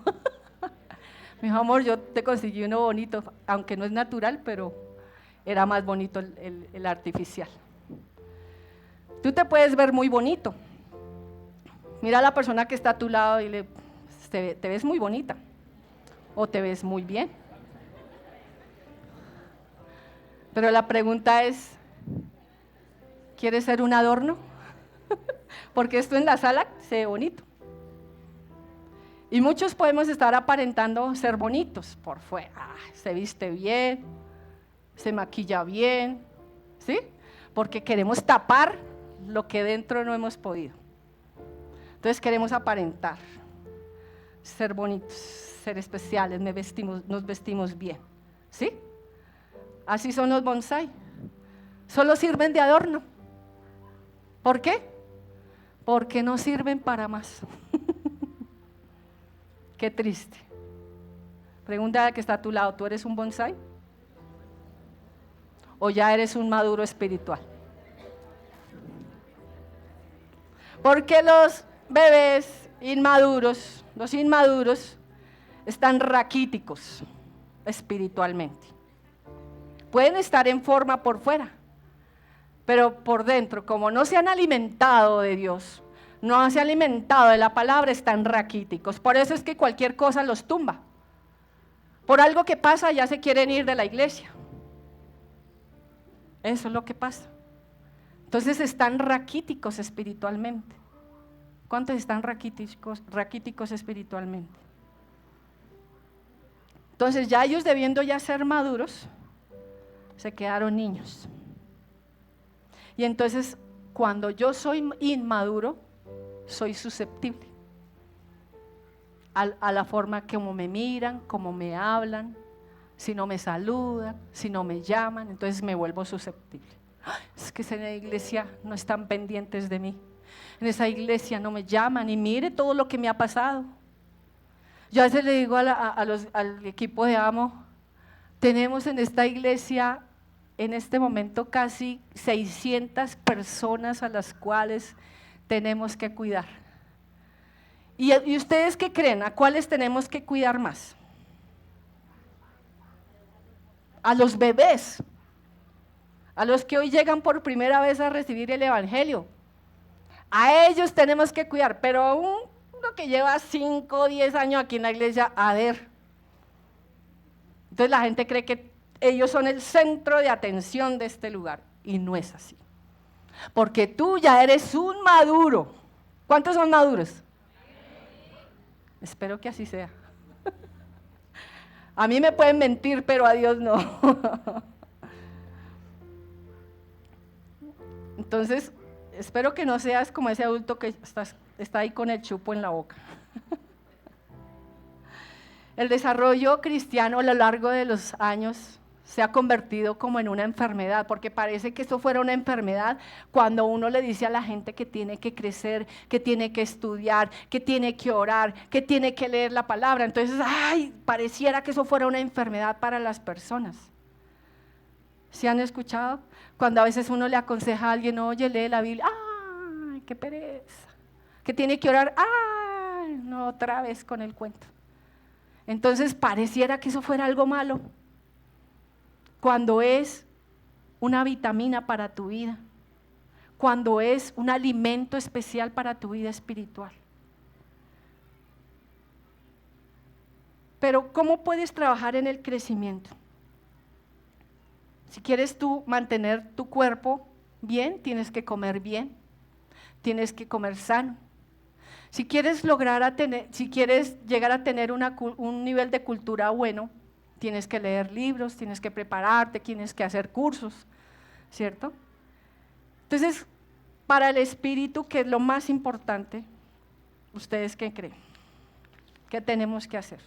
Me dijo, amor, yo te conseguí uno bonito, aunque no es natural, pero era más bonito el artificial. Tú te puedes ver muy bonito. Mira a la persona que está a tu lado y dile, te ves muy bonita o te ves muy bien. Pero la pregunta es, ¿quieres ser un adorno? Porque esto en la sala se ve bonito. Y muchos podemos estar aparentando ser bonitos por fuera. Se viste bien, se maquilla bien, ¿sí? Porque queremos tapar lo que dentro no hemos podido. Entonces queremos aparentar, ser bonitos, ser especiales, nos vestimos bien, ¿sí? Así son los bonsai. Solo sirven de adorno. ¿Por qué? Porque no sirven para más. Qué triste. Pregunta a que está a tu lado, ¿tú eres un bonsai? ¿O ya eres un maduro espiritual? Porque los bebés inmaduros, los inmaduros, están raquíticos espiritualmente. Pueden estar en forma por fuera, pero por dentro, como no se han alimentado de Dios, no se han alimentado de la palabra, están raquíticos. Por eso es que cualquier cosa los tumba. Por algo que pasa ya se quieren ir de la iglesia. Eso es lo que pasa. Entonces están raquíticos espiritualmente. ¿Cuántos están raquíticos espiritualmente? Entonces ya ellos debiendo ya ser maduros, se quedaron niños. Y entonces cuando yo soy inmaduro, soy susceptible a la forma como me miran, como me hablan, si no me saludan, si no me llaman, entonces me vuelvo susceptible. Es que en la iglesia no están pendientes de mí, en esa iglesia no me llaman y mire todo lo que me ha pasado. Yo a veces le digo al equipo de Amo, tenemos en esta iglesia en este momento casi 600 personas a las cuales tenemos que cuidar. ¿Y ustedes qué creen? ¿A cuáles tenemos que cuidar más? A los bebés, a los que hoy llegan por primera vez a recibir el evangelio. A ellos tenemos que cuidar, pero a uno que lleva 5 o 10 años aquí en la iglesia, a ver. Entonces la gente cree que ellos son el centro de atención de este lugar, y no es así. Porque tú ya eres un maduro. ¿Cuántos son maduros? Espero que así sea. A mí me pueden mentir, pero a Dios no. Entonces, espero que no seas como ese adulto que está ahí con el chupo en la boca. El desarrollo cristiano a lo largo de los años se ha convertido como en una enfermedad, porque parece que esto fuera una enfermedad cuando uno le dice a la gente que tiene que crecer, que tiene que estudiar, que tiene que orar, que tiene que leer la palabra. Entonces, pareciera que eso fuera una enfermedad para las personas. ¿Sí han escuchado? Cuando a veces uno le aconseja a alguien, oye, lee la Biblia, ¡ay, qué pereza! Que tiene que orar, ¡ay, no, otra vez con el cuento! Entonces, pareciera que eso fuera algo malo, cuando es una vitamina para tu vida, cuando es un alimento especial para tu vida espiritual. Pero ¿cómo puedes trabajar en el crecimiento? Si quieres tú mantener tu cuerpo bien, tienes que comer bien, tienes que comer sano. Si quieres llegar a tener un nivel de cultura bueno, tienes que leer libros, tienes que prepararte, tienes que hacer cursos, ¿cierto? Entonces, para el espíritu, que es lo más importante, ¿ustedes qué creen? ¿Qué tenemos que hacer?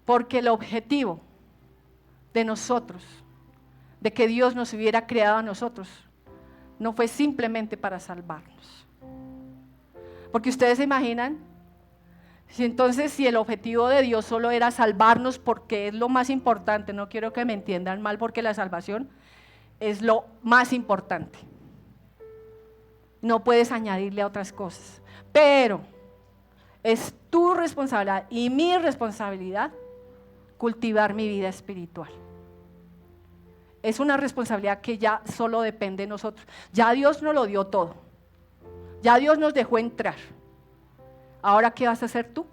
Porque el objetivo de nosotros, de que Dios nos hubiera creado a nosotros, no fue simplemente para salvarnos. Porque ustedes se imaginan, si el objetivo de Dios solo era salvarnos, porque es lo más importante, no quiero que me entiendan mal, porque la salvación es lo más importante. No puedes añadirle a otras cosas. Pero es tu responsabilidad y mi responsabilidad cultivar mi vida espiritual. Es una responsabilidad que ya solo depende de nosotros. Ya Dios nos lo dio todo. Ya Dios nos dejó entrar. Ahora, ¿qué vas a hacer tú?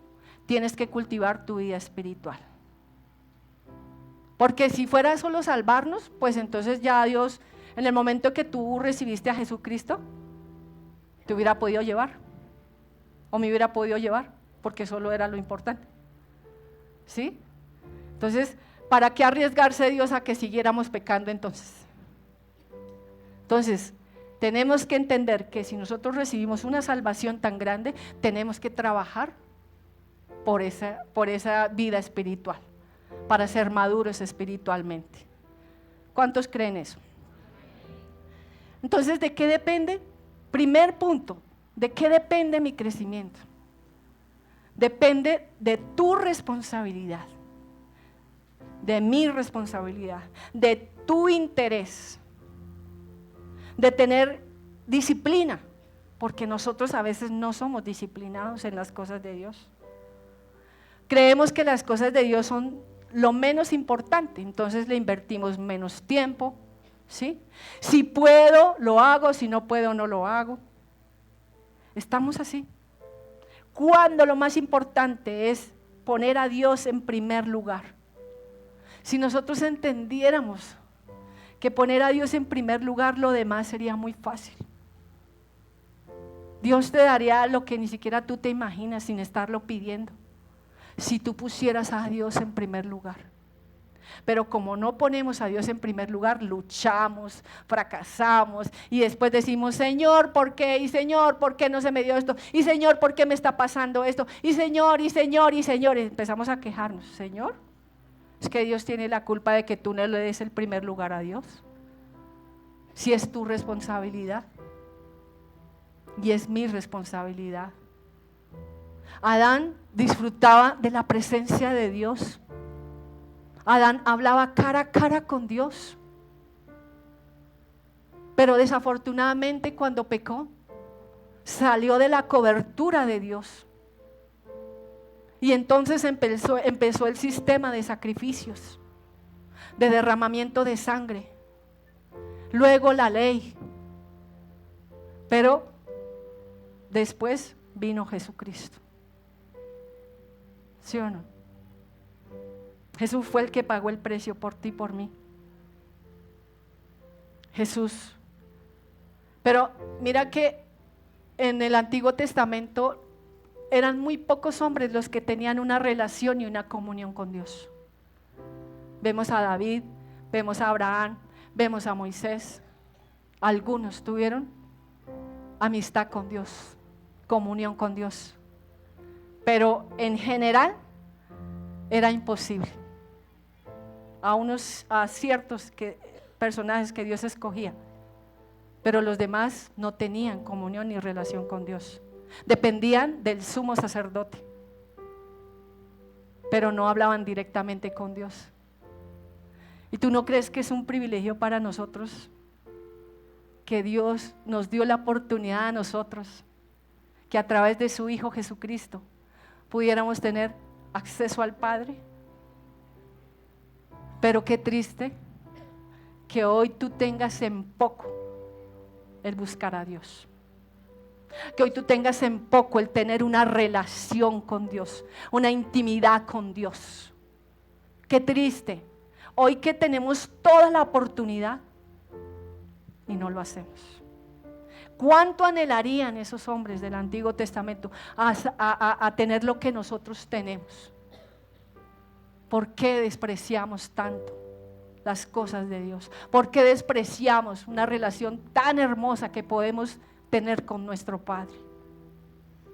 Tienes que cultivar tu vida espiritual. Porque si fuera solo salvarnos, pues entonces ya Dios, en el momento que tú recibiste a Jesucristo, te hubiera podido llevar. O me hubiera podido llevar, porque solo era lo importante. ¿Sí? Entonces, ¿para qué arriesgarse Dios a que siguiéramos pecando entonces? Entonces, tenemos que entender que si nosotros recibimos una salvación tan grande, tenemos que trabajar por esa vida espiritual, para ser maduros espiritualmente. ¿Cuántos creen eso? Entonces, ¿de qué depende? Primer punto, ¿de qué depende mi crecimiento? Depende de tu responsabilidad, de mi responsabilidad, de tu interés, de tener disciplina, porque nosotros a veces no somos disciplinados en las cosas de Dios. Creemos que las cosas de Dios son lo menos importante, entonces le invertimos menos tiempo, ¿sí? Si puedo, lo hago, si no puedo, no lo hago. Estamos así. Cuando lo más importante es poner a Dios en primer lugar. Si nosotros entendiéramos que poner a Dios en primer lugar, lo demás sería muy fácil. Dios te daría lo que ni siquiera tú te imaginas sin estarlo pidiendo, si tú pusieras a Dios en primer lugar. Pero como no ponemos a Dios en primer lugar, luchamos, fracasamos y después decimos, Señor, ¿por qué? Y Señor, ¿por qué no se me dio esto? Y Señor, ¿por qué me está pasando esto? Y Señor, y Señor, y Señor. Y empezamos a quejarnos. Señor, es que Dios tiene la culpa de que tú no le des el primer lugar a Dios. Si es tu responsabilidad y es mi responsabilidad. Adán disfrutaba de la presencia de Dios. Adán hablaba cara a cara con Dios. Pero desafortunadamente cuando pecó, salió de la cobertura de Dios. Y entonces empezó el sistema de sacrificios, de derramamiento de sangre. Luego la ley. Pero después vino Jesucristo. ¿Sí o no? Jesús fue el que pagó el precio por ti y por mí. Jesús. Pero mira que en el Antiguo Testamento eran muy pocos hombres los que tenían una relación y una comunión con Dios. Vemos a David, vemos a Abraham, vemos a Moisés. Algunos tuvieron amistad con Dios, comunión con Dios. Pero en general era imposible. A ciertos personajes que Dios escogía, pero los demás no tenían comunión ni relación con Dios. Dependían del sumo sacerdote, pero no hablaban directamente con Dios. ¿Y tú no crees que es un privilegio para nosotros que Dios nos dio la oportunidad a nosotros, que a través de su Hijo Jesucristo pudiéramos tener acceso al Padre? Pero qué triste que hoy tú tengas en poco el buscar a Dios, que hoy tú tengas en poco el tener una relación con Dios, una intimidad con Dios. Qué triste, hoy que tenemos toda la oportunidad y no lo hacemos. ¿Cuánto anhelarían esos hombres del Antiguo Testamento a tener lo que nosotros tenemos? ¿Por qué despreciamos tanto las cosas de Dios? ¿Por qué despreciamos una relación tan hermosa que podemos tener con nuestro Padre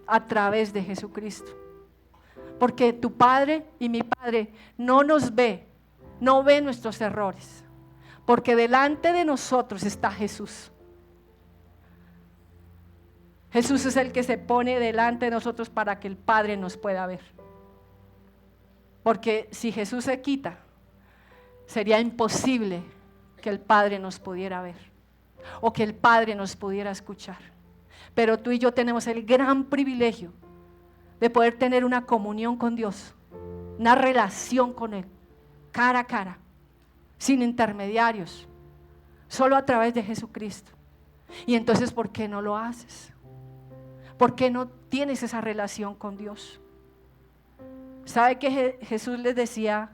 a través de Jesucristo? Porque tu Padre y mi Padre no nos ve, no ve nuestros errores, porque delante de nosotros está Jesús. Jesús es el que se pone delante de nosotros para que el Padre nos pueda ver. Porque si Jesús se quita, sería imposible que el Padre nos pudiera ver o que el Padre nos pudiera escuchar. Pero tú y yo tenemos el gran privilegio de poder tener una comunión con Dios, una relación con Él, cara a cara, sin intermediarios, solo a través de Jesucristo. Y entonces, ¿por qué no lo haces? ¿Por qué no tienes esa relación con Dios? ¿Sabe que Jesús les decía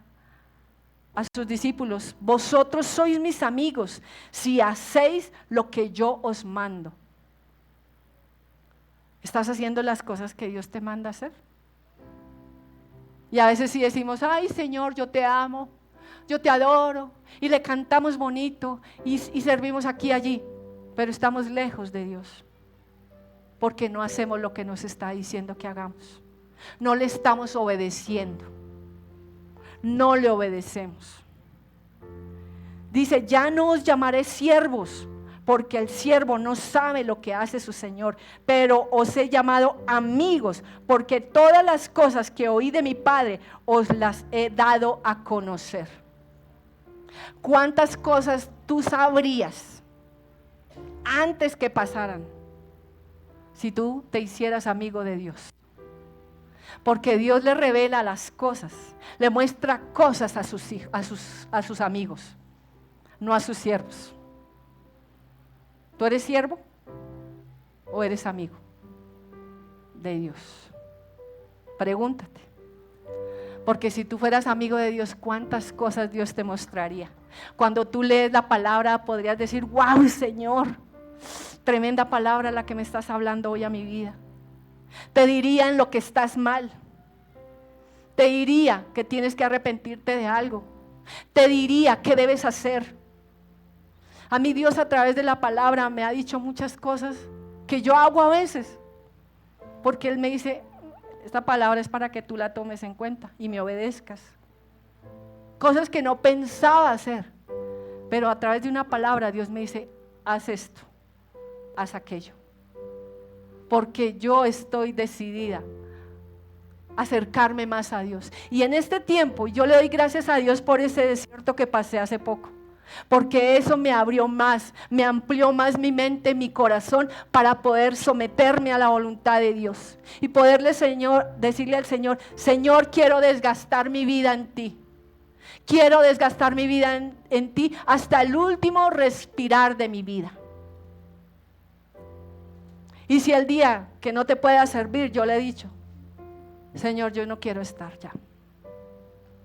a sus discípulos? Vosotros sois mis amigos si hacéis lo que yo os mando. ¿Estás haciendo las cosas que Dios te manda hacer? Y a veces sí decimos, ay Señor, yo te amo, yo te adoro, y le cantamos bonito y servimos aquí y allí, pero estamos lejos de Dios, porque no hacemos lo que nos está diciendo que hagamos. No le estamos obedeciendo, no le obedecemos. Dice, ya no os llamaré siervos, porque el siervo no sabe lo que hace su Señor, pero os he llamado amigos, porque todas las cosas que oí de mi Padre os las he dado a conocer. ¿Cuántas cosas tú sabrías antes que pasaran si tú te hicieras amigo de Dios? Porque Dios le revela las cosas, le muestra cosas a sus hijos, a sus amigos, no a sus siervos. ¿Tú eres siervo o eres amigo de Dios? Pregúntate. Porque si tú fueras amigo de Dios, ¿cuántas cosas Dios te mostraría? Cuando tú lees la palabra, podrías decir, wow, Señor, tremenda palabra la que me estás hablando hoy a mi vida. Te diría en lo que estás mal. Te diría que tienes que arrepentirte de algo. Te diría qué debes hacer. A mí Dios a través de la palabra me ha dicho muchas cosas que yo hago a veces, porque Él me dice, esta palabra es para que tú la tomes en cuenta y me obedezcas. Cosas que no pensaba hacer, pero a través de una palabra Dios me dice, haz esto, haz aquello, porque yo estoy decidida a acercarme más a Dios. Y en este tiempo yo le doy gracias a Dios por ese desierto que pasé hace poco, porque eso me abrió más, me amplió más mi mente, mi corazón, para poder someterme a la voluntad de Dios y poderle, Señor, decirle al Señor, Señor, quiero desgastar mi vida en ti. Quiero desgastar mi vida en ti hasta el último respirar de mi vida. Y si el día que no te pueda servir, yo le he dicho, Señor, yo no quiero estar ya,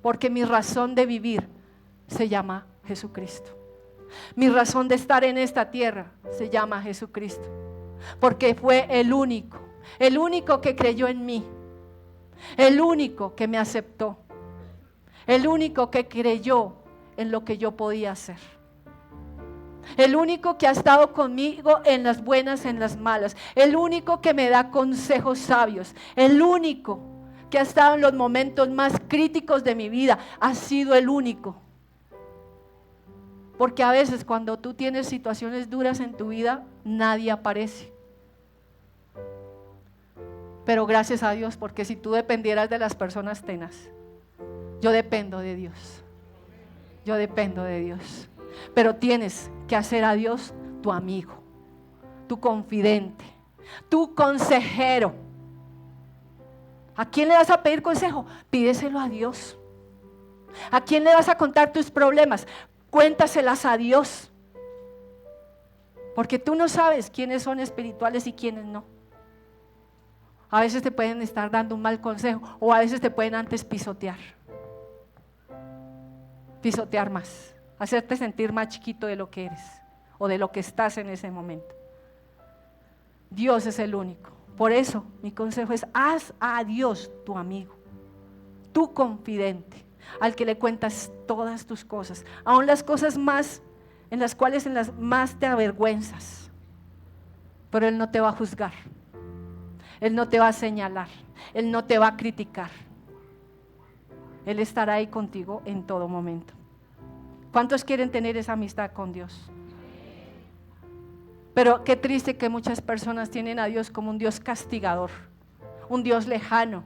porque mi razón de vivir se llama Jesucristo. Mi razón de estar en esta tierra se llama Jesucristo, porque fue el único que creyó en mí, el único que me aceptó, el único que creyó en lo que yo podía hacer, el único que ha estado conmigo en las buenas, en las malas, el único que me da consejos sabios, el único que ha estado en los momentos más críticos de mi vida, ha sido el único. Porque a veces cuando tú tienes situaciones duras en tu vida, nadie aparece. Pero gracias a Dios, porque si tú dependieras de las personas tenaz, yo dependo de Dios. Yo dependo de Dios. Pero tienes que hacer a Dios tu amigo, tu confidente, tu consejero. ¿A quién le vas a pedir consejo? Pídeselo a Dios. ¿A quién le vas a contar tus problemas? Cuéntaselas a Dios, porque tú no sabes quiénes son espirituales y quiénes no. A veces te pueden estar dando un mal consejo, o a veces te pueden antes pisotear más, hacerte sentir más chiquito de lo que eres o de lo que estás en ese momento. Dios es el único. Por eso mi consejo es, haz a Dios tu amigo, tu confidente, al que le cuentas todas tus cosas, aun las cosas más en las cuales más te avergüenzas. Pero Él no te va a juzgar, Él no te va a señalar, Él no te va a criticar. Él estará ahí contigo en todo momento. ¿Cuántos quieren tener esa amistad con Dios? Pero qué triste que muchas personas tienen a Dios como un Dios castigador, un Dios lejano.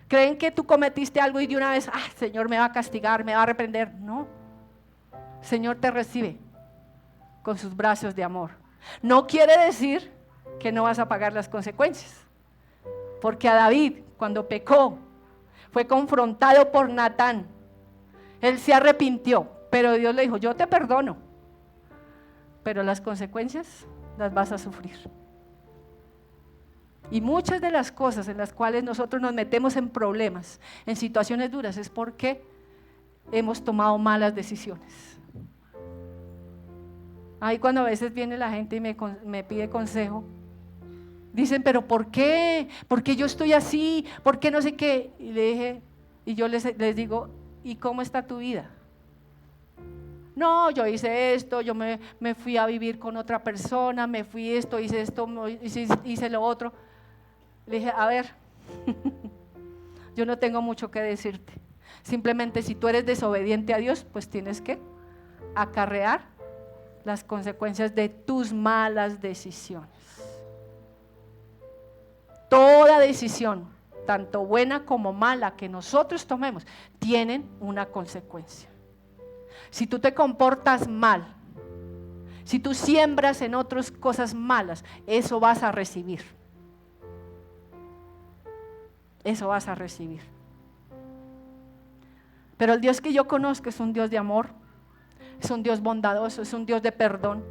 Creen que tú cometiste algo y de una vez, Señor me va a castigar, me va a reprender. No, Señor te recibe con sus brazos de amor. No quiere decir que no vas a pagar las consecuencias. Porque a David, cuando pecó, fue confrontado por Natán. Él se arrepintió, pero Dios le dijo, yo te perdono, pero las consecuencias las vas a sufrir. Y muchas de las cosas en las cuales nosotros nos metemos en problemas, en situaciones duras, es porque hemos tomado malas decisiones. Ahí cuando a veces viene la gente y me pide consejo, dicen, pero ¿por qué? ¿Por qué yo estoy así? ¿Por qué no sé qué? Y yo les digo, ¿y cómo está tu vida? No, yo hice esto, yo me fui a vivir con otra persona, me fui esto, hice lo otro. Le dije, a ver, yo no tengo mucho que decirte. Simplemente si tú eres desobediente a Dios, pues tienes que acarrear las consecuencias de tus malas decisiones. Toda decisión, tanto buena como mala, que nosotros tomemos, tienen una consecuencia. Si tú te comportas mal, si tú siembras en otros cosas malas, eso vas a recibir. Eso vas a recibir. Pero el Dios que yo conozco es un Dios de amor, es un Dios bondadoso, es un Dios de perdón,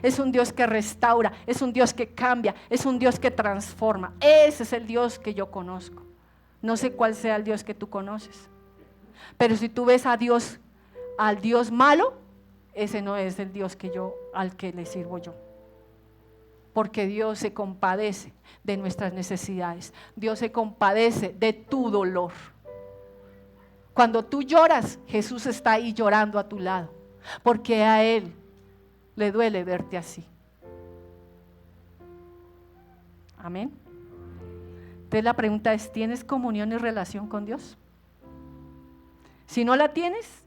es un Dios que restaura, es un Dios que cambia, es un Dios que transforma. Ese es el Dios que yo conozco. No sé cuál sea el Dios que tú conoces, pero si tú ves a Dios, al Dios malo, ese no es el Dios al que le sirvo yo. Porque Dios se compadece de nuestras necesidades. Dios se compadece de tu dolor. Cuando tú lloras, Jesús está ahí llorando a tu lado, porque a Él le duele verte así. Amén. Entonces la pregunta es, ¿tienes comunión y relación con Dios? Si no la tienes,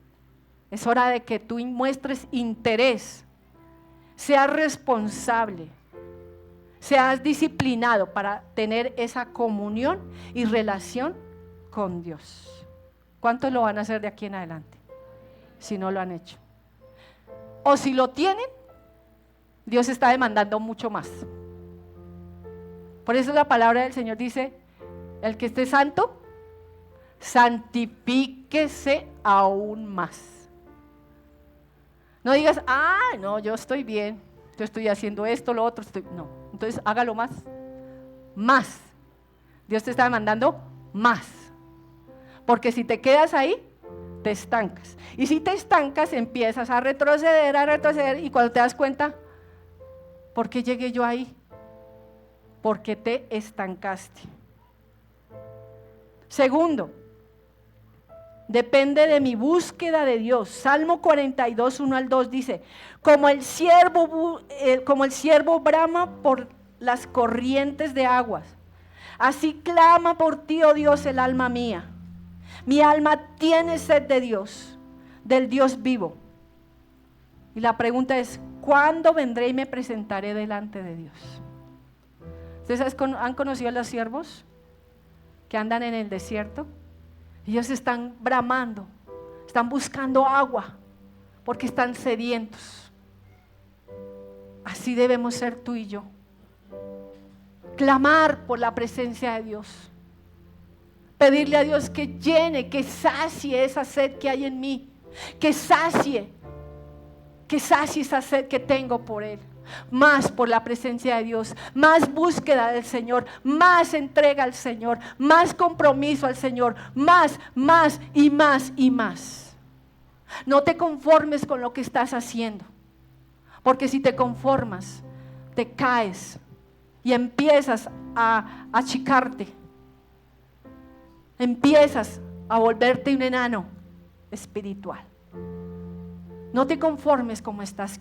es hora de que tú muestres interés, seas responsable, seas disciplinado para tener esa comunión y relación con Dios. ¿Cuántos lo van a hacer de aquí en adelante? Si no lo han hecho. O si lo tienen, Dios está demandando mucho más. Por eso la palabra del Señor dice, el que esté santo, santifíquese aún más. No digas, no, yo estoy bien, yo estoy haciendo esto, lo otro, no. Entonces hágalo más, más. Dios te está demandando más. Porque si te quedas ahí, te estancas. Y si te estancas, empiezas a retroceder, y cuando te das cuenta, ¿por qué llegué yo ahí? Porque te estancaste. Segundo, depende de mi búsqueda de Dios. Salmo 42, 1 al 2 dice, como el siervo brama por las corrientes de aguas, así clama por ti, oh Dios, el alma mía. Mi alma tiene sed de Dios, del Dios vivo. Y la pregunta es, ¿cuándo vendré y me presentaré delante de Dios? ¿Ustedes han conocido a los siervos que andan en el desierto? Ellos están bramando, están buscando agua, porque están sedientos. Así debemos ser tú y yo. Clamar por la presencia de Dios. Pedirle a Dios que llene, que sacie esa sed que hay en mí, que sacie esa sed que tengo por Él. Más por la presencia de Dios, más búsqueda del Señor, más entrega al Señor, más compromiso al Señor, más y más y más. No te conformes con lo que estás haciendo, porque si te conformas, te caes y empiezas a achicarte. Empiezas a volverte un enano espiritual. No te conformes como estás.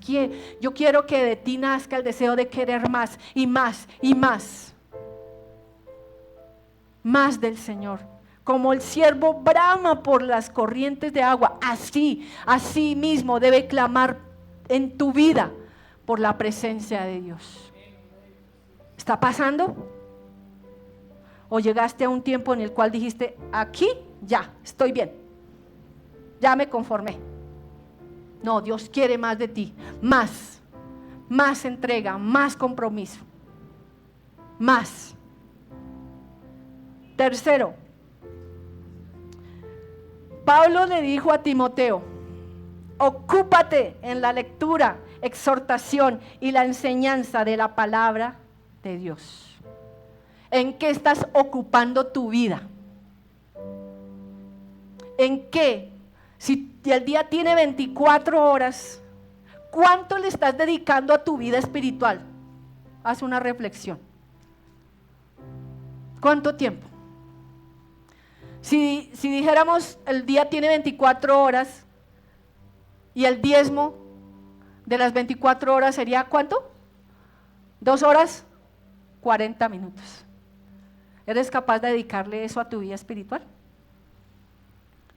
Yo quiero que de ti nazca el deseo de querer más y más y más. Más del Señor. Como el siervo brama por las corrientes de agua, así mismo debe clamar en tu vida por la presencia de Dios. ¿Está pasando? ¿O llegaste a un tiempo en el cual dijiste, aquí ya, estoy bien, ya me conformé? No, Dios quiere más de ti, más entrega, más compromiso. más. Tercero, Pablo le dijo a Timoteo, ocúpate en la lectura, exhortación y la enseñanza de la palabra de Dios. ¿En qué estás ocupando tu vida? ¿En qué? Si el día tiene 24 horas, ¿cuánto le estás dedicando a tu vida espiritual? Haz una reflexión. ¿Cuánto tiempo? Si dijéramos el día tiene 24 horas y el diezmo de las 24 horas sería ¿cuánto? 2 horas, 40 minutos. ¿Eres capaz de dedicarle eso a tu vida espiritual?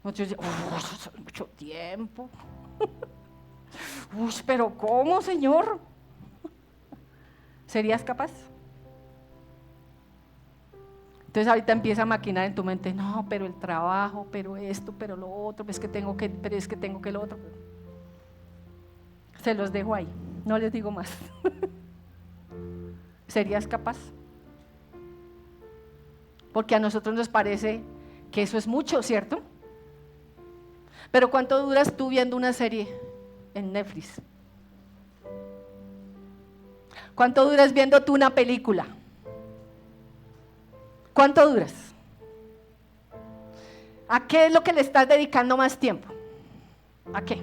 Muchos dicen, eso es mucho tiempo. Pero ¿cómo, Señor? ¿Serías capaz? Entonces ahorita empieza a maquinar en tu mente, no, pero el trabajo, pero esto, pero lo otro, pero es que tengo que lo otro. Se los dejo ahí, no les digo más. ¿Serías capaz? Porque a nosotros nos parece que eso es mucho, ¿cierto? Pero ¿cuánto duras tú viendo una serie en Netflix? ¿Cuánto duras viendo tú una película? ¿Cuánto duras? ¿A qué es lo que le estás dedicando más tiempo? ¿A qué?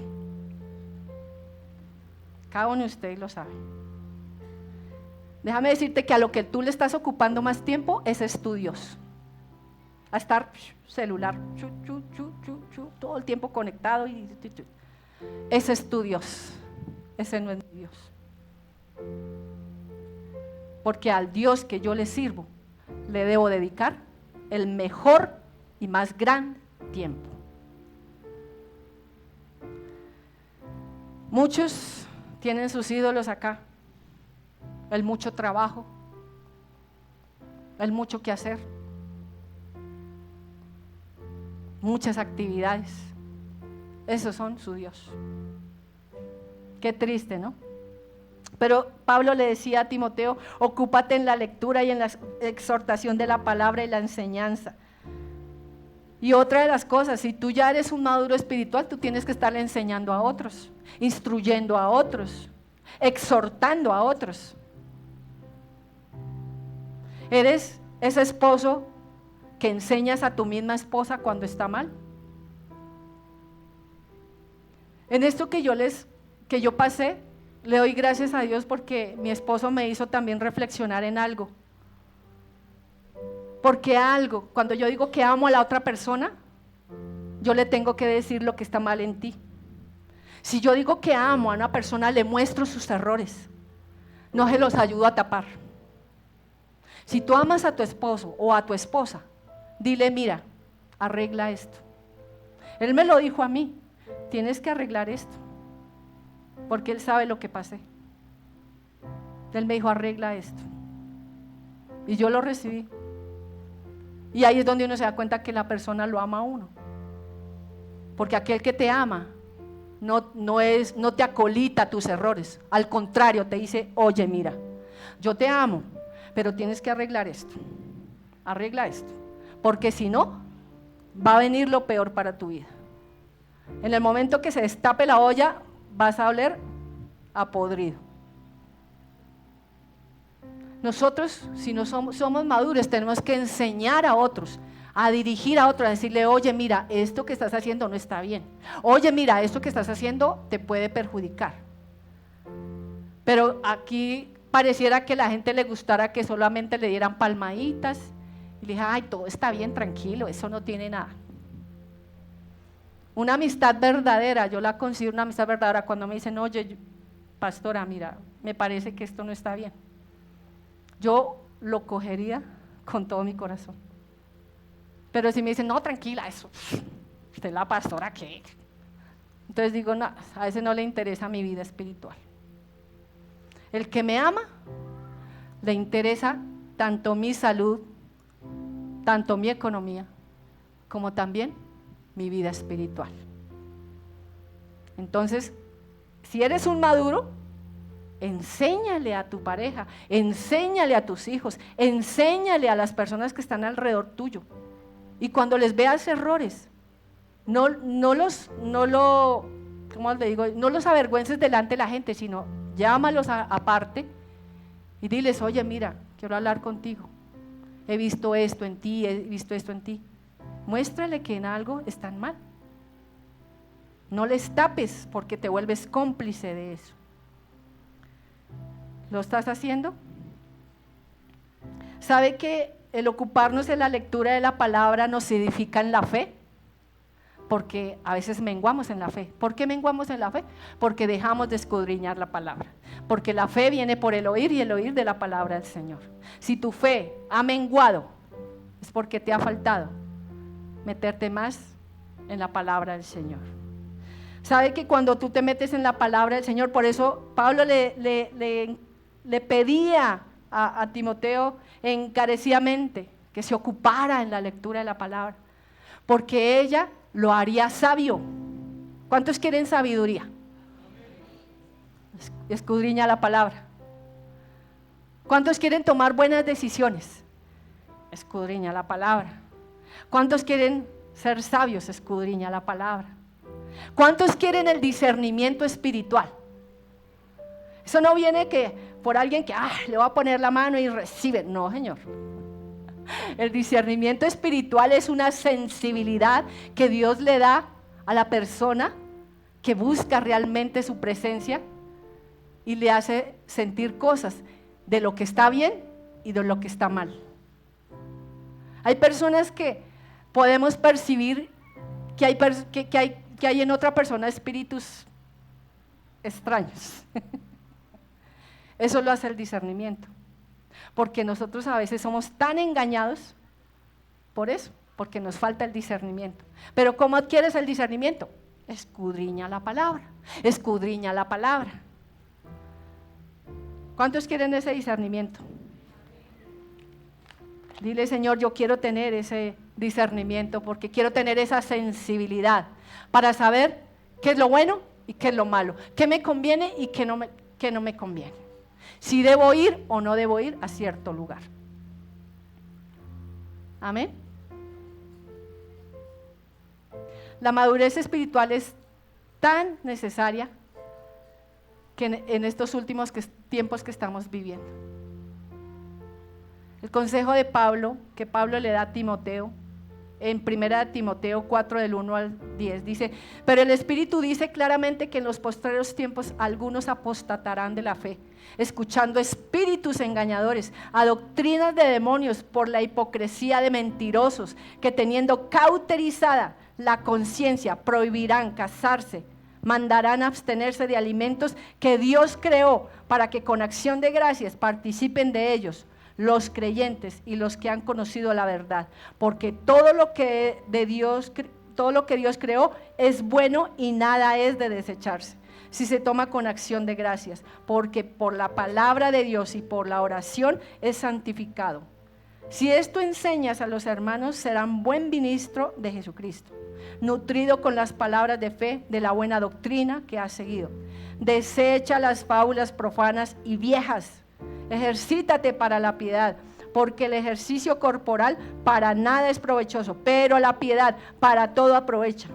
Cada uno de ustedes lo sabe. Déjame decirte que a lo que tú le estás ocupando más tiempo, ese es tu Dios. A estar celular, todo el tiempo conectado. Ese es tu Dios. Ese no es mi Dios. Porque al Dios que yo le sirvo, le debo dedicar el mejor y más gran tiempo. Muchos tienen sus ídolos acá, el mucho trabajo, el mucho que hacer, muchas actividades. Esos son su Dios. Qué triste, ¿no? Pero Pablo le decía a Timoteo, ocúpate en la lectura y en la exhortación de la palabra y la enseñanza. Y otra de las cosas, si tú ya eres un maduro espiritual, tú tienes que estarle enseñando a otros, instruyendo a otros, exhortando a otros. ¿Eres ese esposo que enseñas a tu misma esposa cuando está mal? En esto que yo pasé, le doy gracias a Dios porque mi esposo me hizo también reflexionar en algo. Porque cuando yo digo que amo a la otra persona, yo le tengo que decir lo que está mal en ti. Si yo digo que amo a una persona, le muestro sus errores, no se los ayudo a tapar. Si tú amas a tu esposo o a tu esposa, dile, mira, arregla esto. Él me lo dijo a mí, tienes que arreglar esto. Porque él sabe lo que pasé. Él me dijo, arregla esto. Y yo lo recibí. Y ahí es donde uno se da cuenta que la persona lo ama a uno. Porque aquel que te ama no te acolita tus errores. Al contrario, te dice, oye, mira, yo te amo, pero tienes que arreglar esto. Arregla esto. Porque si no, va a venir lo peor para tu vida. En el momento que se destape la olla, vas a oler a podrido. Nosotros, si no somos maduros, tenemos que enseñar a otros, a dirigir a otros, a decirle, oye, mira, esto que estás haciendo no está bien. Oye, mira, esto que estás haciendo te puede perjudicar. Pero aquí pareciera que a la gente le gustara que solamente le dieran palmaditas y le dije, ay, todo está bien, tranquilo, eso no tiene nada. Una amistad verdadera, yo la considero una amistad verdadera cuando me dicen, oye, pastora, mira, me parece que esto no está bien. Yo lo cogería con todo mi corazón. Pero si me dicen, no, tranquila, eso, usted es la pastora, ¿qué? Entonces digo, no, a ese no le interesa mi vida espiritual. El que me ama, le interesa tanto mi salud, tanto mi economía, como también mi vida espiritual. Entonces, si eres un maduro, Enséñale a tu pareja, enséñale a tus hijos, enséñale a las personas que están alrededor tuyo. Y cuando les veas errores, no los avergüences delante de la gente, sino llámalos aparte y diles, oye, mira, quiero hablar contigo. He visto esto en ti, he visto esto en ti. Muéstrale que en algo están mal. No les tapes porque te vuelves cómplice de eso. ¿Lo estás haciendo? ¿Sabe que el ocuparnos en la lectura de la palabra nos edifica en la fe? Porque a veces menguamos en la fe. ¿Por qué menguamos en la fe? Porque dejamos de escudriñar la palabra. Porque la fe viene por el oír y el oír de la palabra del Señor. Si tu fe ha menguado, es porque te ha faltado meterte más en la palabra del Señor. ¿Sabe que cuando tú te metes en la palabra del Señor, por eso Pablo le pedía a Timoteo encarecidamente que se ocupara en la lectura de la palabra, porque ella lo haría sabio. ¿Cuántos quieren sabiduría? Escudriña la palabra. ¿Cuántos quieren tomar buenas decisiones? Escudriña la palabra. ¿Cuántos quieren ser sabios? Escudriña la palabra. ¿Cuántos quieren el discernimiento espiritual? Eso no viene que por alguien que le va a poner la mano y recibe. No, Señor. El discernimiento espiritual es una sensibilidad que Dios le da a la persona que busca realmente su presencia y le hace sentir cosas de lo que está bien y de lo que está mal. Hay personas que podemos percibir que hay en otra persona espíritus extraños. Eso lo hace el discernimiento. Porque nosotros a veces somos tan engañados por eso, porque nos falta el discernimiento. Pero ¿cómo adquieres el discernimiento? Escudriña la palabra, escudriña la palabra. ¿Cuántos quieren ese discernimiento? Dile, Señor, yo quiero tener ese discernimiento porque quiero tener esa sensibilidad para saber qué es lo bueno y qué es lo malo, qué me conviene y qué no me conviene. Si debo ir o no debo ir a cierto lugar. Amén. La madurez espiritual es tan necesaria que en estos últimos tiempos que estamos viviendo. El consejo de Pablo, que Pablo le da a Timoteo, en 1 Timoteo 4 del 1 al 10, dice, pero el Espíritu dice claramente que en los postreros tiempos algunos apostatarán de la fe, escuchando espíritus engañadores, a doctrinas de demonios por la hipocresía de mentirosos, que teniendo cauterizada la conciencia prohibirán casarse, mandarán abstenerse de alimentos que Dios creó para que con acción de gracias participen de ellos los creyentes y los que han conocido la verdad, porque todo lo que Dios creó es bueno y nada es de desecharse, si se toma con acción de gracias, porque por la palabra de Dios y por la oración es santificado. Si esto enseñas a los hermanos, serán buen ministro de Jesucristo, nutrido con las palabras de fe de la buena doctrina que has seguido. Desecha las fábulas profanas y viejas. Ejercítate para la piedad, porque el ejercicio corporal para nada es provechoso, pero la piedad para todo aprovecha,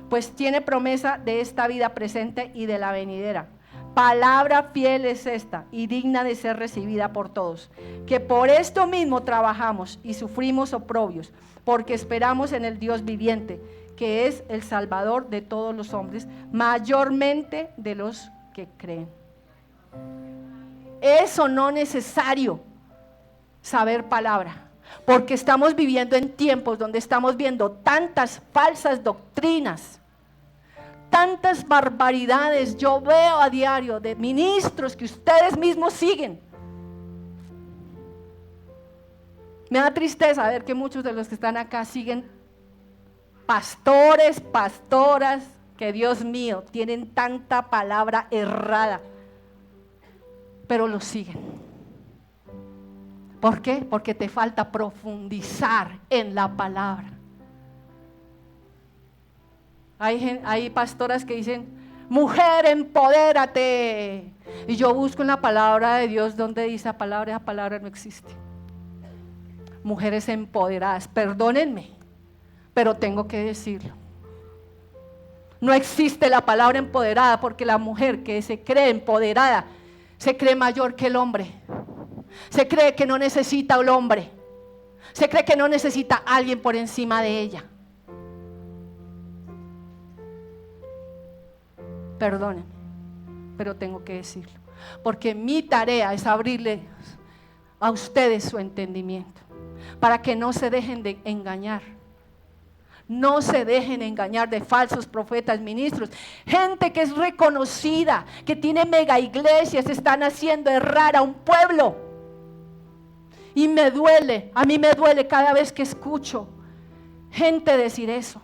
pues tiene promesa de esta vida presente y de la venidera. Palabra fiel es esta y digna de ser recibida por todos, que por esto mismo trabajamos y sufrimos oprobios, porque esperamos en el Dios viviente, que es el Salvador de todos los hombres, mayormente de los que creen. Es o no necesario saber palabra, porque estamos viviendo en tiempos donde estamos viendo tantas falsas doctrinas, tantas barbaridades. Yo veo a diario de ministros que ustedes mismos siguen. Me da tristeza ver que muchos de los que están acá siguen pastores, pastoras, que Dios mío, tienen tanta palabra errada, pero los siguen. ¿Por qué? Porque te falta profundizar en la palabra. Hay pastoras que dicen, Mujer, empodérate. Y yo busco en la palabra de Dios donde dice esa palabra no existe. Mujeres empoderadas, perdónenme, pero tengo que decirlo. No existe la palabra empoderada, porque la mujer que se cree empoderada se cree mayor que el hombre. Se cree que no necesita al hombre. Se cree que no necesita a alguien por encima de ella. Perdónenme, pero tengo que decirlo, porque mi tarea es abrirle a ustedes su entendimiento, para que no se dejen de engañar. No se dejen engañar de falsos profetas, ministros, gente que es reconocida, que tiene mega iglesias, están haciendo errar a un pueblo. Y me duele, a mí me duele cada vez que escucho gente decir eso.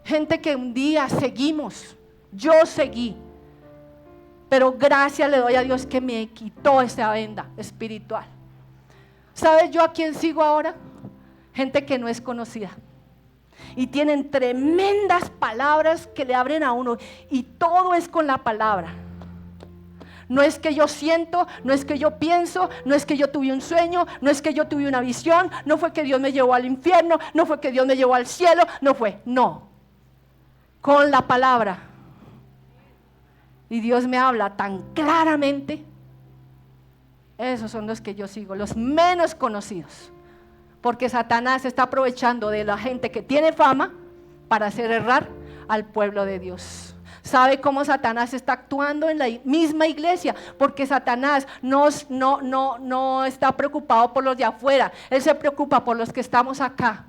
Gente que un día seguimos, yo seguí, pero gracias le doy a Dios que me quitó esa venda espiritual. ¿Sabes yo a quién sigo ahora? Gente que no es conocida y tienen tremendas palabras que le abren a uno, y todo es con la palabra. No es que yo siento, no es que yo pienso, no es que yo tuve un sueño, no es que yo tuve una visión, no fue que Dios me llevó al infierno, no fue que Dios me llevó al cielo, no. Con la palabra. Y Dios me habla tan claramente. Esos son los que yo sigo, los menos conocidos. Porque Satanás está aprovechando de la gente que tiene fama para hacer errar al pueblo de Dios. ¿Sabe cómo Satanás está actuando en la misma iglesia? Porque Satanás no está preocupado por los de afuera. Él se preocupa por los que estamos acá.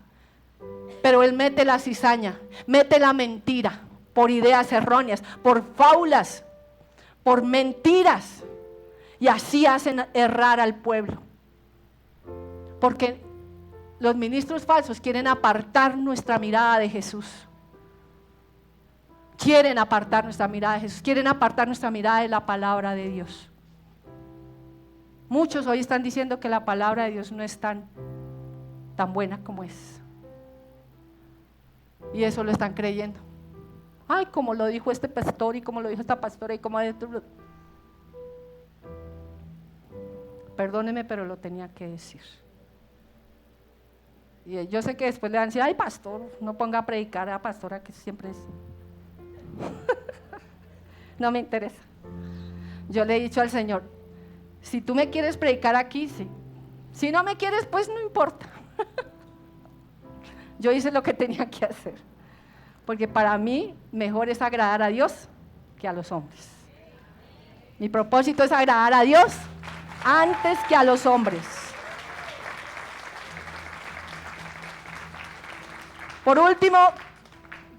Pero él mete la cizaña, mete la mentira, por ideas erróneas, por fábulas, por mentiras. Y así hacen errar al pueblo. Porque los ministros falsos quieren apartar nuestra mirada de Jesús. Quieren apartar nuestra mirada de Jesús. Quieren apartar nuestra mirada de la palabra de Dios. Muchos hoy están diciendo que la palabra de Dios no es tan buena como es. Y eso lo están creyendo. Ay, como lo dijo este pastor y como lo dijo esta pastora y como... Perdóneme, pero lo tenía que decir. Y yo sé que después le van a decir, ay pastor, no ponga a predicar a la pastora que siempre es... No me interesa. Yo le he dicho al Señor, si tú me quieres predicar aquí, sí. Si no me quieres, pues no importa. Yo hice lo que tenía que hacer, porque para mí mejor es agradar a Dios que a los hombres. Mi propósito es agradar a Dios antes que a los hombres. Por último,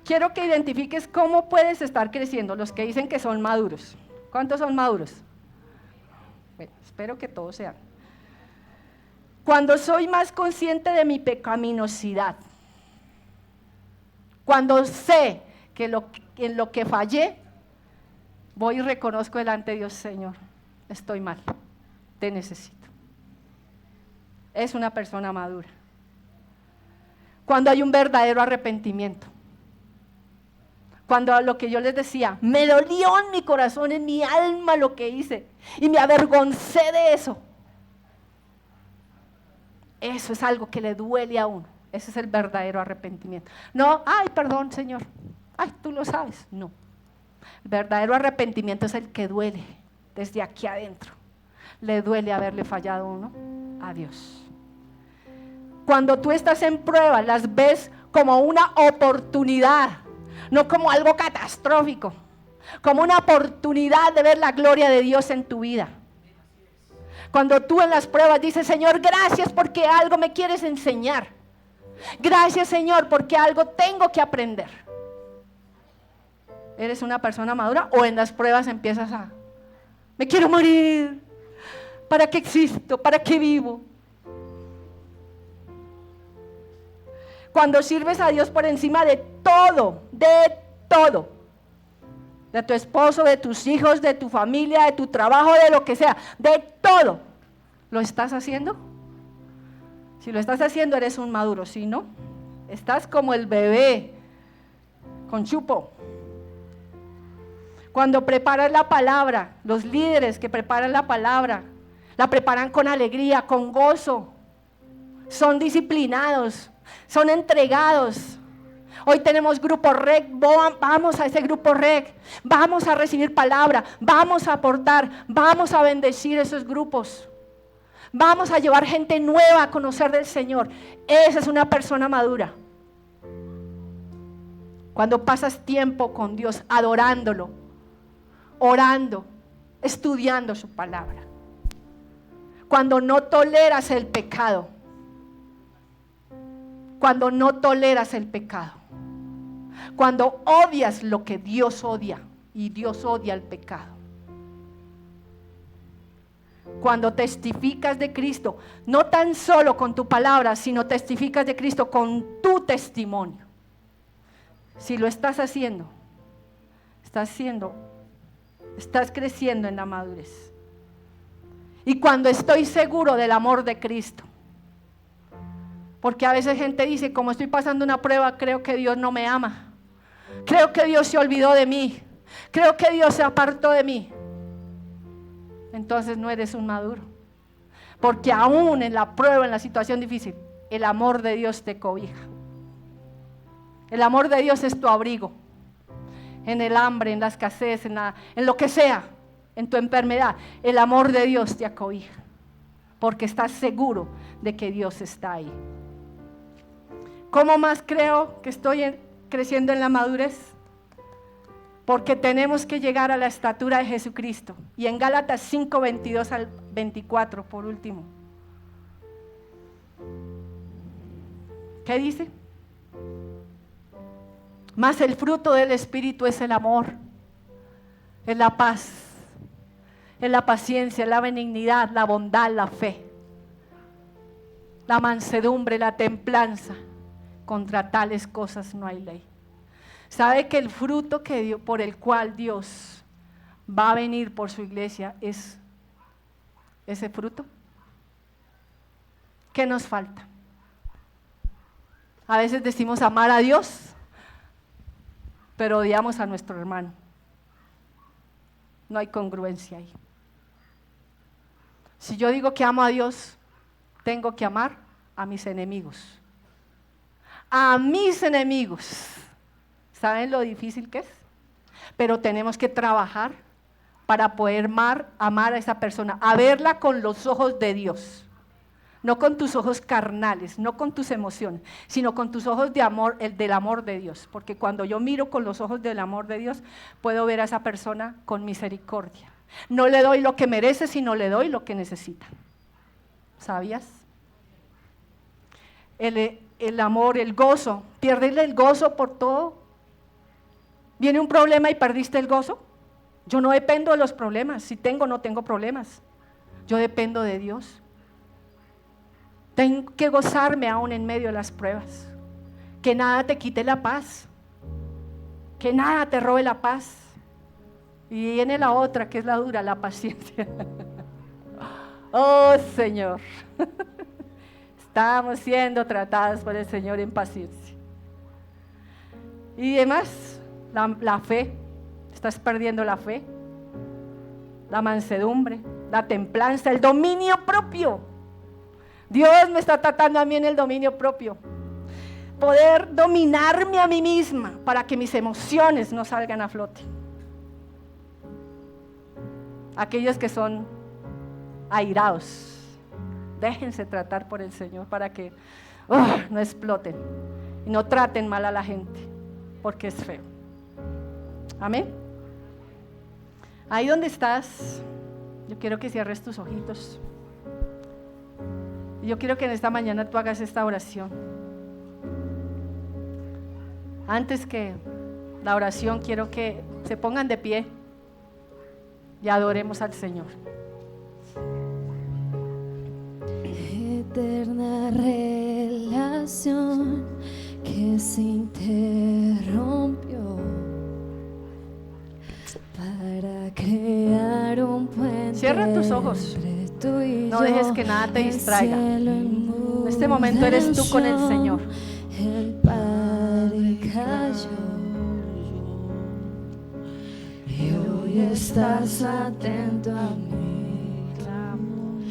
quiero que identifiques cómo puedes estar creciendo. Los que dicen que son maduros. ¿Cuántos son maduros? Bueno, espero que todos sean. Cuando soy más consciente de mi pecaminosidad, cuando sé que en lo que fallé, voy y reconozco delante de Dios, Señor, estoy mal, te necesito. Es una persona madura. Cuando hay un verdadero arrepentimiento. Cuando lo que yo les decía, me dolió en mi corazón, en mi alma lo que hice, y me avergoncé de eso. Eso es algo que le duele a uno. Ese es el verdadero arrepentimiento. No, ay, perdón, Señor. Ay, tú lo sabes. No. El verdadero arrepentimiento es el que duele desde aquí adentro. Le duele haberle fallado uno a Dios. Cuando tú estás en prueba, las ves como una oportunidad, no como algo catastrófico, como una oportunidad de ver la gloria de Dios en tu vida. Cuando tú en las pruebas dices, Señor, gracias porque algo me quieres enseñar. Gracias, Señor, porque algo tengo que aprender. ¿Eres una persona madura o en las pruebas empiezas a, me quiero morir, ¿para qué existo? ¿Para qué vivo? Cuando sirves a Dios por encima de todo, de tu esposo, de tus hijos, de tu familia, de tu trabajo, de lo que sea, de todo, ¿lo estás haciendo? Si lo estás haciendo, eres un maduro. Si no, estás como el bebé con chupo. Cuando preparas la palabra, los líderes que preparan la palabra, la preparan con alegría, con gozo. Son disciplinados, son entregados. Hoy tenemos grupo REC, vamos a ese grupo REC, vamos a recibir palabra, vamos a aportar, vamos a bendecir esos grupos. Vamos a llevar gente nueva a conocer del Señor. Esa es una persona madura. Cuando pasas tiempo con Dios, adorándolo, orando, estudiando su palabra. Cuando no toleras el pecado. Cuando no toleras el pecado. Cuando odias lo que Dios odia y Dios odia el pecado. Cuando testificas de Cristo, no tan solo con tu palabra, sino testificas de Cristo con tu testimonio. Si lo estás haciendo, estás creciendo en la madurez. Y cuando estoy seguro del amor de Cristo, porque a veces gente dice, como estoy pasando una prueba, creo que Dios no me ama, creo que Dios se olvidó de mí, creo que Dios se apartó de mí. Entonces no eres un maduro, porque aún en la prueba, en la situación difícil, el amor de Dios te cobija. El amor de Dios es tu abrigo, en el hambre, en la escasez, en lo que sea, en tu enfermedad. El amor de Dios te acobija, porque estás seguro de que Dios está ahí. ¿Cómo más creo que estoy creciendo en la madurez? Porque tenemos que llegar a la estatura de Jesucristo. Y en Gálatas 5, 22 al 24, por último. ¿Qué dice? Mas el fruto del Espíritu es el amor, es la paz, es la paciencia, la benignidad, la bondad, la fe, la mansedumbre, la templanza. Contra tales cosas no hay ley. ¿Sabe que el fruto por el cual Dios va a venir por su iglesia es ese fruto? ¿Qué nos falta? A veces decimos amar a Dios, pero odiamos a nuestro hermano. No hay congruencia ahí. Si yo digo que amo a Dios, tengo que amar a mis enemigos. A mis enemigos. ¿Saben lo difícil que es? Pero tenemos que trabajar para poder amar a esa persona, a verla con los ojos de Dios. No con tus ojos carnales, no con tus emociones, sino con tus ojos de amor, el del amor de Dios. Porque cuando yo miro con los ojos del amor de Dios, puedo ver a esa persona con misericordia. No le doy lo que merece, sino le doy lo que necesita. ¿Sabías? El amor, el gozo. ¿Pierdes el gozo por todo? ¿Viene un problema y perdiste el gozo? Yo no dependo de los problemas. Si tengo o no tengo problemas. Yo dependo de Dios. Tengo que gozarme aún en medio de las pruebas. Que nada te quite la paz. Que nada te robe la paz. Y viene la otra, que es la dura, la paciencia. Oh, Señor. Estamos siendo tratados por el Señor en paciencia. Y demás, la fe. Estás perdiendo la fe. La mansedumbre, la templanza, el dominio propio. Dios me está tratando a mí en el dominio propio. Poder dominarme a mí misma para que mis emociones no salgan a flote. Aquellos que son airados, déjense tratar por el Señor para que no exploten y no traten mal a la gente, porque es feo. Amén. Ahí donde estás, yo quiero que cierres tus ojitos. Yo quiero que en esta mañana tú hagas esta oración. Antes que la oración, quiero que se pongan de pie y adoremos al Señor. Eterna relación que se interrumpió para crear un puente. Cierra tus ojos. No dejes que nada te distraiga. En este momento eres tú con el Señor. El Padre cayó y estás atento a mi clamor.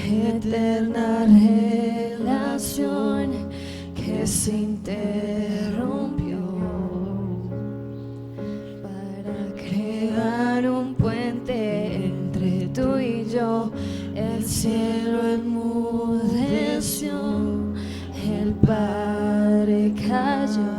Eterna relación que se interrumpió para crear un puente entre tú y yo. El cielo enmudeció, el Padre cayó.